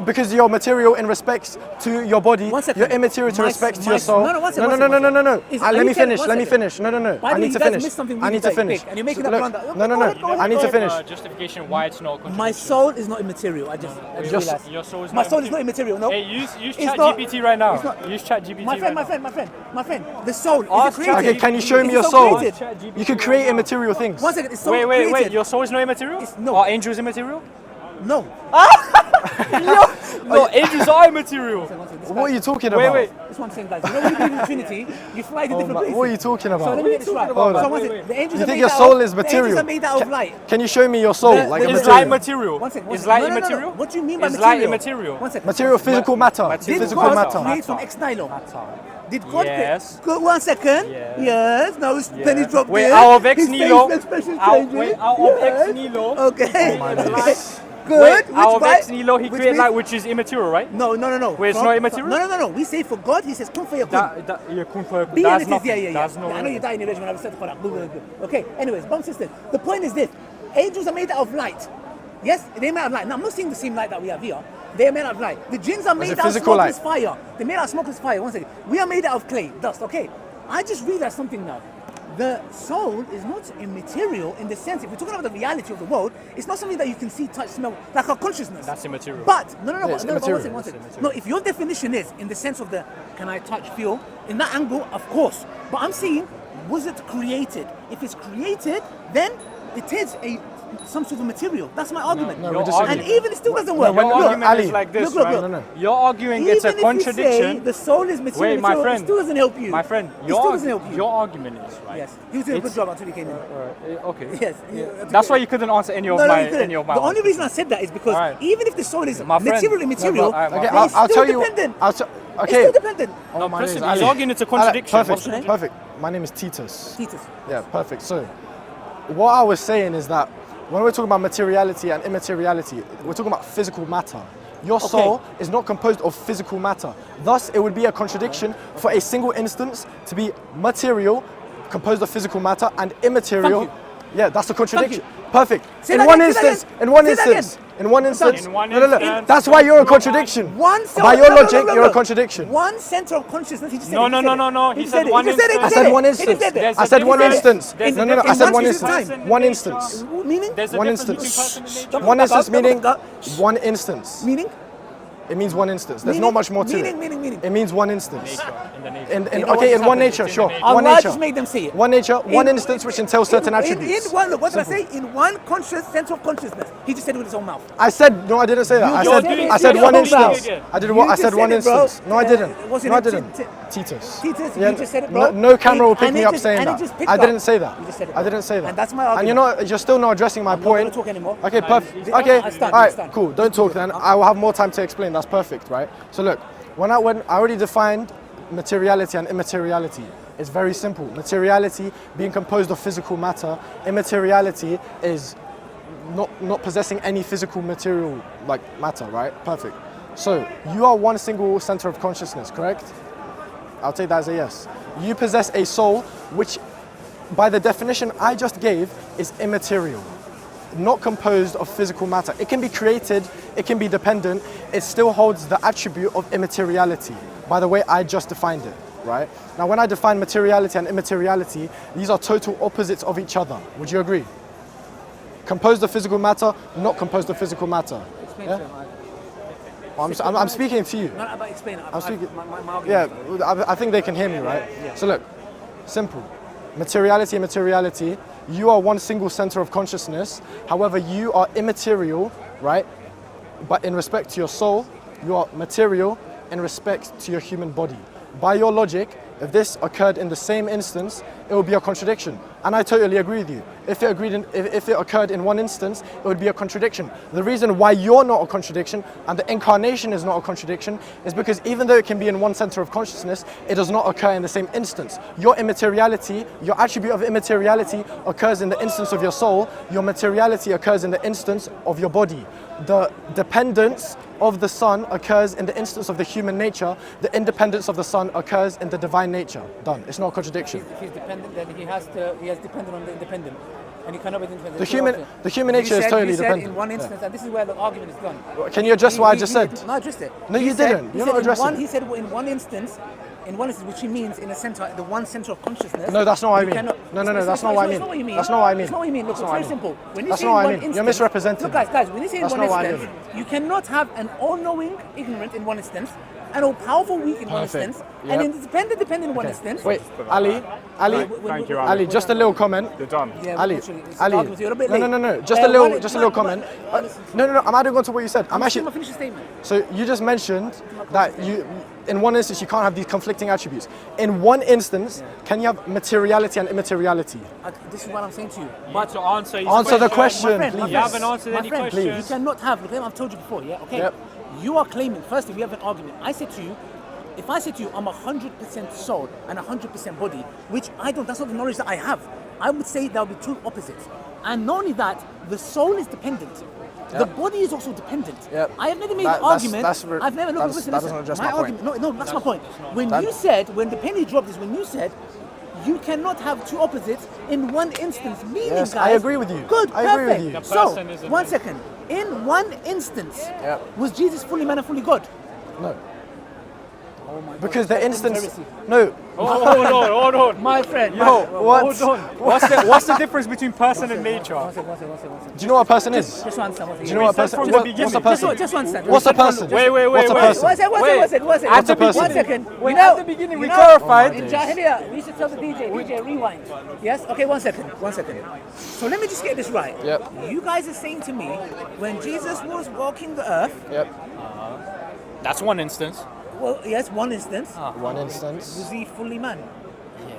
S3: Because you're material in respects to your body,
S5: 1 second.
S3: you're immaterial to
S5: My-
S3: respects to
S5: my-
S3: your soul.
S5: no, 1 second,
S3: No.
S5: Is-
S3: Let me
S5: are
S3: finish.
S5: you
S3: Let me
S5: telling- 1
S3: finish. No.
S5: By the
S3: I
S5: way,
S3: need
S5: you
S3: to
S5: guys
S3: finish.
S5: missed something
S3: I
S5: really
S3: need to
S5: big,
S3: finish.
S5: and you're making
S3: Look,
S5: a blunder.
S3: No.
S5: Go ahead,
S3: I need to finish.
S4: Justification why it's not a contradiction.
S5: My soul is not immaterial. I just realized.
S4: Your soul is
S5: My
S4: not
S5: soul is not immaterial. No.
S4: Hey, use
S5: It's not-
S4: ChatGPT right now.
S5: it's not-
S4: Use ChatGPT
S5: My friend,
S4: right
S5: my friend. The soul
S4: Ask
S5: is it created?
S3: Okay, can you show
S5: Is
S3: me
S5: it
S3: your
S5: so
S3: soul?
S5: created?
S3: You can create immaterial things.
S5: 1 second. It's so
S4: now. Wait.
S5: created.
S4: Your soul is not immaterial?
S5: No.
S4: Are angels immaterial?
S5: No.
S4: No, angels are immaterial.
S3: What are you talking about?
S4: Wait.
S5: That's what I'm saying, guys. You know when you believe in the Trinity, you fly to different places.
S3: What are you talking
S5: So
S3: about?
S5: let me get this right.
S3: Hold on.
S5: So one second, the angels
S3: You
S5: are
S3: think
S5: made
S3: your
S5: out
S3: soul
S5: of-
S3: is
S5: The
S3: material?
S5: angels are made out of light.
S3: Can you show me your soul? Like a
S4: Is
S3: material?
S4: light material?
S5: One second.
S4: Is light
S5: No.
S4: immaterial?
S5: What do you mean by
S4: Is
S5: material?
S4: light immaterial?
S5: 1 second.
S3: Material, physical matter.
S5: Did
S3: Physical
S5: God
S3: matter.
S5: create from ex nihilo? Did God
S4: Yes.
S5: create? Good, 1 second.
S4: Yes.
S5: Yes. Now his penny dropped
S4: Wait,
S5: there.
S4: out of ex
S5: His
S4: nihilo.
S5: face expression
S4: Out
S5: changes.
S4: of ex
S5: Yes.
S4: nihilo.
S5: Okay.
S3: my days.
S5: Good.
S4: Wait,
S5: Which
S4: out of
S5: by-
S4: ex nihilo, he
S5: which
S4: created
S5: means-
S4: light, which is immaterial, right?
S5: No.
S4: Wait, it's not immaterial?
S5: No. We say for God, he says, kun fayakun. Be
S4: That's
S5: and it is,
S4: nothing.
S5: yeah.
S4: That's no.
S5: I know you die in your when I was said Quran. Good. Okay, anyways, bum sisters. The point is this: angels are made out of light. Yes, they're made out of light. Now, I'm not seeing the same light that we have here. They're made out of light. The jinns are made
S3: it
S5: out of
S3: physical
S5: smokeless
S3: light?
S5: fire. They're made out of smokeless fire. 1 second. We are made out of clay, dust. Okay. I just realized something now. The soul is not immaterial in the sense, if we're talking about the reality of the world, it's not something that you can see, touch, smell, like our consciousness.
S4: That's immaterial.
S5: But, no,
S3: it's
S5: but
S3: immaterial.
S5: one second. No, if your definition is in the sense of the can I touch, feel, in that angle, of course. But I'm saying, was it created? If it's created, then it is some sort of material. That's my argument.
S3: no, we disagree.
S5: And even it still doesn't work.
S3: when-
S4: Your
S3: look,
S4: argument
S3: Ali,
S4: is like this,
S5: look,
S4: right?
S3: No.
S4: You're arguing
S5: Even
S4: it's a
S5: if you say
S4: contradiction.
S5: the soul is material,
S4: Wait, my
S5: it
S4: friend.
S5: still doesn't help you.
S4: My friend,
S5: it still doesn't help you.
S4: your argument is right.
S5: Yes, he was doing a good
S4: It's-
S5: job until he came in.
S4: Okay.
S5: Yes.
S4: That's why you couldn't answer any of
S5: No,
S4: my
S5: you couldn't.
S4: any of my.
S5: The only
S4: arguments.
S5: reason I said that is because
S4: Alright.
S5: even if the soul is
S4: My friend.
S5: material, immaterial,
S4: No, but,
S3: Okay,
S5: it's
S3: I'll
S5: still
S3: tell you.
S5: dependent.
S3: Okay.
S5: It's still dependent.
S4: No,
S3: my name is
S4: Prince,
S3: Ali.
S4: he's arguing it's a contradiction. What's
S3: Perfect.
S4: the-
S3: Perfect. My name is Titus.
S5: Titus.
S3: Yeah, perfect. So, what I was saying is that when we're talking about materiality and immateriality, we're talking about physical matter. Your soul is not composed of physical matter. Thus, it would be a contradiction for a single instance to be material, composed of physical matter, and immaterial.
S5: Thank
S3: Yeah, that's a contradiction.
S5: you.
S3: Perfect.
S5: Say
S3: In
S5: that
S3: one
S5: again, say that
S3: instance,
S5: again.
S3: in one
S5: Say that
S3: instance,
S5: again.
S3: in one instance.
S4: In one
S3: No.
S4: instance.
S3: That's why you're a contradiction.
S5: One cell.
S3: By your
S5: no,
S3: logic,
S5: no.
S3: you're a contradiction.
S5: One center of consciousness. He just said
S4: No,
S5: it,
S4: no,
S5: he said
S4: no,
S5: it.
S4: no.
S5: He
S4: He
S5: said
S4: said
S5: it.
S4: one
S5: He said it.
S4: instance.
S3: I said one
S5: He just
S3: instance.
S5: said it.
S4: There's
S3: I
S4: a
S3: said one
S4: difference.
S3: instance.
S4: There's a
S3: No. I
S4: difference
S3: said
S5: in
S3: one
S5: nature.
S3: instance.
S5: Time.
S3: One instance.
S5: Meaning?
S4: There's a
S3: One
S4: difference
S3: instance.
S4: between person and nature.
S3: One instance meaning
S5: Stop.
S3: one instance.
S5: Meaning?
S3: It means one instance. There's
S5: Meaning?
S3: not much more to
S5: Meaning,
S3: it.
S5: meaning.
S3: It means one instance.
S4: In the nature.
S3: In,
S5: You know what
S3: okay,
S5: just
S3: in one
S5: happened?
S3: nature, sure. One
S5: Allah
S3: nature.
S5: just made them say it.
S3: One nature, one
S5: In-
S3: instance which entails certain attributes.
S5: In one, look, what did I say? In one conscious center of consciousness. He just said it with his own mouth.
S3: I said no, I didn't say that.
S5: You
S3: I
S5: just
S3: said
S5: did it.
S3: I said
S5: You
S3: one
S5: just said it.
S3: instance. I did what?
S5: You
S3: I said
S5: just
S3: one
S5: said it, bro.
S3: instance. No, I didn't.
S5: What's your
S3: No, I
S5: name?
S3: didn't.
S5: Titus,
S3: Titus.
S5: you just said it,
S3: No,
S5: bro.
S3: no camera will pick
S5: And
S3: me
S5: it
S3: up
S5: just-
S3: saying
S5: and it
S3: that.
S5: just picked
S3: I
S5: up.
S3: didn't say that.
S5: You just said it,
S3: I
S5: bro.
S3: didn't say that.
S5: And that's my
S3: And
S5: argument.
S3: you're still not addressing my
S5: I'm not gonna
S3: point.
S5: talk anymore.
S3: Okay, perfect.
S5: I
S3: Okay,
S5: stand,
S3: all
S5: I
S3: right,
S5: stand.
S3: cool. Don't talk then. I will have more time to explain. That's perfect, right? So look, when I already defined materiality and immateriality It's very simple. Materiality being composed of physical matter. Immateriality is not possessing any physical material like matter, right? Perfect. So you are one single center of consciousness, correct? I'll take that as a yes. You possess a soul which, by the definition I just gave, is immaterial, not composed of physical matter. It can be created, it can be dependent, it still holds the attribute of immateriality, by the way I just defined it, right? Now when I define materiality and immateriality, these are total opposites of each other. Would you agree? Composed of physical matter, not composed of physical matter.
S5: Explain
S3: Yeah?
S5: to him.
S3: I'm speaking to you.
S5: Not about explain.
S3: I'm speaking.
S5: My
S3: Yeah,
S5: argument.
S3: I think they can hear me, right? So look, simple. Materiality, immateriality. You are one single center of consciousness. However, you are immaterial, right? But in respect to your soul, you are material in respect to your human body. By your logic, if this occurred in the same instance, it would be a contradiction. And I totally agree with you. If it occurred in one instance, it would be a contradiction. The reason why you're not a contradiction and the incarnation is not a contradiction is because even though it can be in one center of consciousness, it does not occur in the same instance. Your immateriality, your attribute of immateriality occurs in the instance of your soul. Your materiality occurs in the instance of your body. The dependence of the Son occurs in the instance of the human nature. The independence of the Son occurs in the divine nature. Done. It's not a contradiction.
S5: If he's dependent, then he has dependent on the independent, and he cannot be independent.
S3: The human nature is totally
S5: you said
S3: dependent.
S5: in one instance, and this is where the argument is done.
S3: Can you address what I just said?
S5: No, I addressed it.
S3: No, you didn't. You're not addressing it.
S5: He said in one instance, which he means in a center, the one center of consciousness.
S3: No, that's not what I
S5: you
S3: mean.
S5: cannot-
S3: No, that's not what I mean.
S5: That's not what you mean.
S3: That's not what I mean.
S5: That's not what you mean. Look,
S3: That's
S5: it's
S3: not what
S5: very
S3: I
S5: simple.
S3: mean.
S5: When you
S3: That's
S5: say
S3: not what I
S5: in one
S3: mean. You're
S5: instance,
S3: misrepresenting.
S5: Look, guys, when you say in
S3: That's
S5: one
S3: not what I
S5: instance,
S3: mean.
S5: you cannot have an all-knowing ignorant in one instance, an all-powerful weak in one
S3: Perfect.
S5: instance,
S3: Yep.
S5: an independent dependent in one instance.
S3: Wait, Ali,
S6: Thank you,
S3: Ali, just a little comment.
S6: You're done.
S5: Yeah,
S3: Ali,
S5: literally, it's
S3: Ali,
S5: arguments. You're a bit late.
S3: no, just a little comment. No, I'm adding on to what you said. I'm actually.
S5: Finish the statement.
S3: So you just mentioned that in one instance, you can't have these conflicting attributes. In one instance, can you have materiality and immateriality?
S5: This is what I'm saying to you.
S4: But to answer his
S3: Answer the
S5: My
S3: question,
S5: friend,
S3: please.
S4: You haven't answered
S5: my
S4: any
S5: friend,
S4: questions.
S5: You cannot have, look, I've told you before, yeah? Okay.
S3: Yep.
S5: You are claiming, firstly, we have an argument. I said to you, if I said to you, I'm 100% soul and 100% body, which I don't, that's not the knowledge that I have. I would say there will be two opposites. And not only that, the soul is dependent. The body is also dependent.
S3: Yep.
S5: I have never made
S3: That-
S5: an argument.
S3: that's
S5: I've never looked. Listen,
S3: that doesn't address my point.
S5: argument. No, that's my point. When
S3: That-
S5: you said, when the penny dropped is when you said, you cannot have two opposites in one instance. Meaning,
S3: Yes,
S5: guys,
S3: I agree with you.
S5: Good,
S3: I agree with
S5: perfect.
S3: you.
S4: The
S5: So,
S4: person isn't
S5: one
S4: it?
S5: second. In one instance,
S3: Yep.
S5: was Jesus fully man and fully God?
S3: No.
S5: Oh my God.
S3: Because the
S5: That's
S3: instance.
S5: heresy.
S3: No.
S4: Hold on.
S5: My friend.
S3: Yo, what?
S4: Hold on. What's the difference between person and nature?
S5: One second.
S3: Do you know what a person is?
S5: Just one second.
S3: Do you know what a person?
S4: from the
S3: What's a
S4: beginning.
S3: person?
S5: Just one second.
S3: What's a person?
S4: Wait.
S3: What's a person?
S5: One second.
S3: What's a person?
S5: One second.
S4: Wait,
S5: You know-
S4: at the beginning we
S5: you know,
S4: clarified.
S5: In Jahiliyyah, we used to tell the DJ, rewind. Yes? Okay, one second. So let me just get this right.
S3: Yep.
S5: You guys are saying to me, when Jesus was walking the earth,
S3: Yep.
S4: That's one instance.
S5: well, yes, one instance,
S3: One instance.
S5: was he fully man?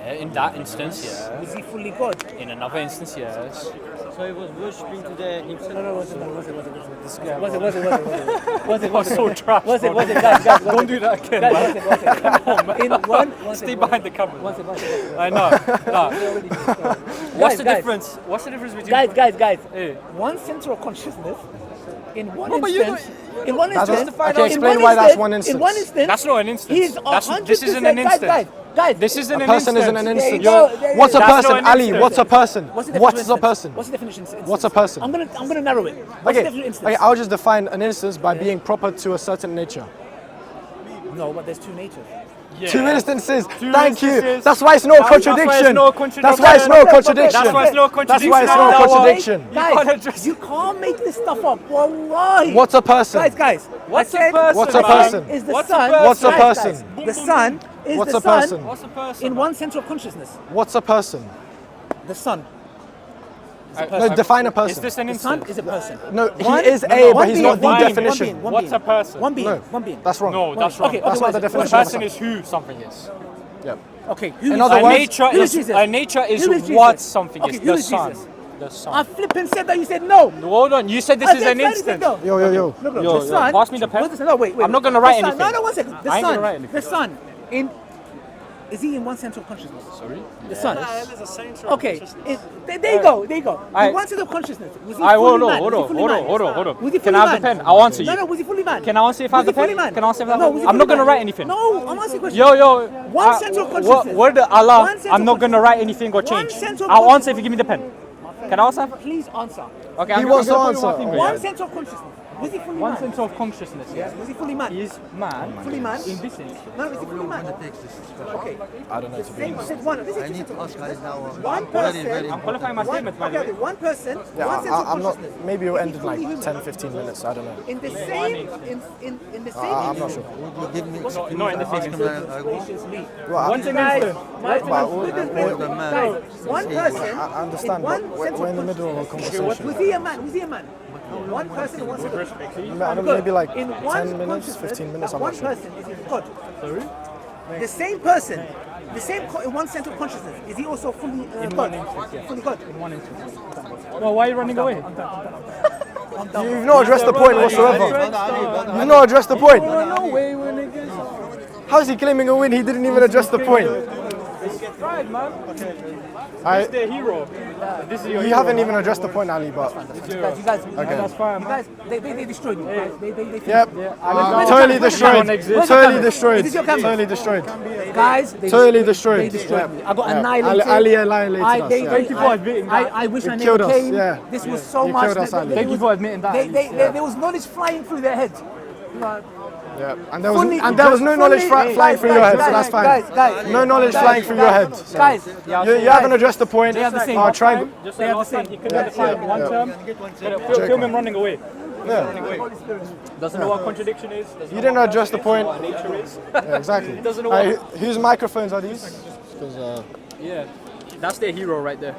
S4: Yeah, in that instance, yeah.
S5: Was he fully God?
S4: In another instance, yes.
S9: So he was worshipping to the himself.
S5: No, was it?
S4: So trash.
S5: Was it, guys?
S4: Don't do that again.
S5: Guys, was it?
S4: Come on, man. Stay behind the camera. I know. What's the difference? What's the difference between
S5: Guys.
S4: Eh.
S5: One center of consciousness in one
S4: No, but you
S5: instance. In one
S3: That's
S5: instance.
S3: okay, explain why that's one instance.
S5: In one instance.
S4: That's not an instance.
S5: He's
S4: This isn't an
S5: 100%.
S4: instance.
S5: Guys.
S4: This isn't
S3: A
S4: an
S3: person
S4: instance.
S3: isn't an
S5: There you
S3: instance.
S5: go, there you
S3: What's a
S5: go.
S4: That's
S3: person,
S4: not an
S3: Ali?
S4: instance.
S3: What's a person?
S5: What's the
S3: What
S5: definition
S3: is
S5: of
S3: a person?
S5: instance? What's the definition of instance?
S3: What's a person?
S5: I'm gonna narrow it. What's the definition of instance?
S3: Okay, I'll just define an instance by being proper to a certain nature.
S5: No, but there's two natures.
S4: Yeah.
S3: Two instances.
S4: Two
S3: Thank you.
S4: instances.
S3: That's why it's no contradiction.
S4: That's why it's no contradiction.
S3: That's why it's no contradiction.
S4: That's why it's no contradiction.
S3: That's why it's no
S4: Dawah.
S3: contradiction.
S4: can't
S5: Guys,
S4: address-
S5: you can't make this stuff up. Wallahi.
S3: What's a person?
S5: Guys.
S4: What's
S5: I
S4: a
S5: said
S4: person?
S3: What's a
S5: the sun
S3: person?
S5: Is the
S4: What's a
S5: sun?
S4: person?
S3: What's a
S5: Guys,
S3: person?
S5: The sun is
S3: What's
S5: the
S3: a
S5: sun
S3: person?
S4: What's a person?
S5: in one center of consciousness.
S3: What's a person?
S5: The sun.
S3: No, define a
S4: Is
S3: person.
S4: this an
S5: The sun
S4: instance?
S5: is a person.
S3: No, he
S5: One-
S3: is
S5: no,
S3: a,
S5: one
S3: but he's
S5: being,
S3: not the
S5: one being,
S3: definition.
S5: one being,
S4: What's a person?
S5: One being.
S3: No,
S5: One being.
S3: that's wrong.
S4: No, that's wrong.
S5: Okay,
S3: That's not the
S5: one
S3: definition.
S5: second.
S4: Person is who something is.
S3: Yep.
S5: Okay, who
S3: In
S5: is
S3: other
S4: A
S3: words-
S4: nature
S5: who
S4: is
S5: Jesus?
S4: a nature is
S5: Who is
S4: what
S5: Jesus?
S4: something
S5: Okay,
S4: is.
S5: who
S4: The
S5: is
S4: sun.
S5: Jesus?
S4: The
S5: I
S4: sun.
S5: flipping said that. You said no.
S4: Hold on. You said this
S5: I
S4: is
S5: said
S4: an
S5: that, you said
S4: instance.
S5: no.
S3: Yo.
S5: The sun.
S4: Pass me the pen.
S5: No, wait.
S4: I'm not gonna write
S5: The sun-
S4: anything.
S5: No, one second. The
S4: I ain't
S5: sun.
S4: gonna write anything.
S5: The sun Is he in one center of consciousness?
S4: Sorry?
S5: The Son.
S3: There's a center.
S5: Okay. There you go. There you go. In one center of consciousness. Was he fully
S4: Hold
S5: man?
S4: on.
S5: Was he fully
S4: Can I have the
S5: man?
S4: pen? I'll answer you.
S5: No, was he fully man?
S4: Can I answer if I have the pen? Can I answer if I have
S5: No,
S4: the
S5: was he
S4: pen? I'm not
S5: fully
S4: going to
S5: man?
S4: write anything.
S5: No, I'm asking a question.
S4: Yo.
S5: One center of consciousness.
S4: Word of Allah,
S5: One center
S4: I'm
S5: of
S4: not going to write anything or
S5: One
S4: change.
S5: center of
S4: I'll
S5: consciousness.
S4: answer if you give me the pen. Can I answer?
S5: Please answer.
S4: Okay,
S3: He
S4: I'm
S3: wants to
S4: gonna
S3: answer.
S4: put you on my
S5: One
S4: finger.
S5: center of consciousness. Was he fully
S4: One
S5: man?
S4: center of consciousness, yeah.
S5: Was he fully man?
S4: Is man.
S5: Fully man?
S4: In this sense.
S5: No, is he fully man? Okay.
S3: I don't know, to be honest.
S5: Said one.
S9: I need to ask guys now.
S5: One person.
S4: I'm qualifying my statement, by the way.
S5: One person.
S3: Yeah,
S5: one sense of
S3: I'm not.
S5: consciousness.
S3: Maybe it'll end in like
S5: Fully human.
S3: 10, 15 minutes. I don't know.
S5: In the same. In the same.
S3: I'm not sure.
S9: Would you give me
S4: Not in the
S9: ask
S4: same
S9: him like I go?
S3: Well,
S4: One thing
S5: Guys,
S4: is,
S5: one person.
S3: I understand,
S5: in one
S3: but
S5: sense
S3: we're in the
S5: of
S3: middle of a conversation.
S5: Was he a man? Was he a man? One person, one sense of
S3: I don't know, maybe like
S5: in
S3: 10
S5: one
S3: minutes,
S5: consciousness,
S3: 15 minutes.
S5: that
S3: I'm
S5: one
S3: not sure.
S5: person is in God. Sorry? The same person, the same in one center of consciousness, is he also fully God? Fully God.
S4: in one instance. Well, why are you running away?
S3: You've not addressed the point whatsoever. You've not addressed the point.
S4: No way, we're niggas.
S3: How is he claiming a win? He didn't even address the point.
S4: Right, man.
S3: I,
S4: The hero. This is your
S3: you haven't even addressed the point, Ali. But
S5: You guys,
S3: okay.
S4: That's fine,
S5: you
S4: man.
S5: guys, they destroyed me. They
S3: Yep.
S5: Where's
S3: Totally
S5: the
S3: destroyed.
S5: camera? Where's the
S3: Totally
S5: camera?
S3: destroyed.
S5: Is this your camera?
S3: Totally destroyed.
S5: Guys,
S3: Totally destroyed.
S5: They destroyed me. I got
S3: Yeah.
S5: annihilated.
S3: Ali annihilated us. Yeah.
S4: Thank you for admitting that.
S5: I wish I
S3: killed
S5: never
S3: us,
S5: came.
S3: yeah.
S5: This was so
S3: You
S5: much.
S3: killed us, Ali.
S4: Thank you for admitting that.
S5: There was knowledge flying through their heads.
S3: Yeah. And there was no knowledge flying through your head, so that's fine.
S5: Guys,
S3: No knowledge flying through your head. So.
S5: guys.
S3: You haven't addressed the point.
S5: They have the same.
S3: I'll try.
S4: Just like last time, he couldn't have defined one term. Film him running away.
S3: Yeah.
S4: Doesn't know what contradiction is.
S3: You didn't address the point.
S4: What nature is.
S3: Yeah, exactly.
S4: Doesn't know what.
S3: Whose microphones are these?
S4: Yeah, that's their hero right there.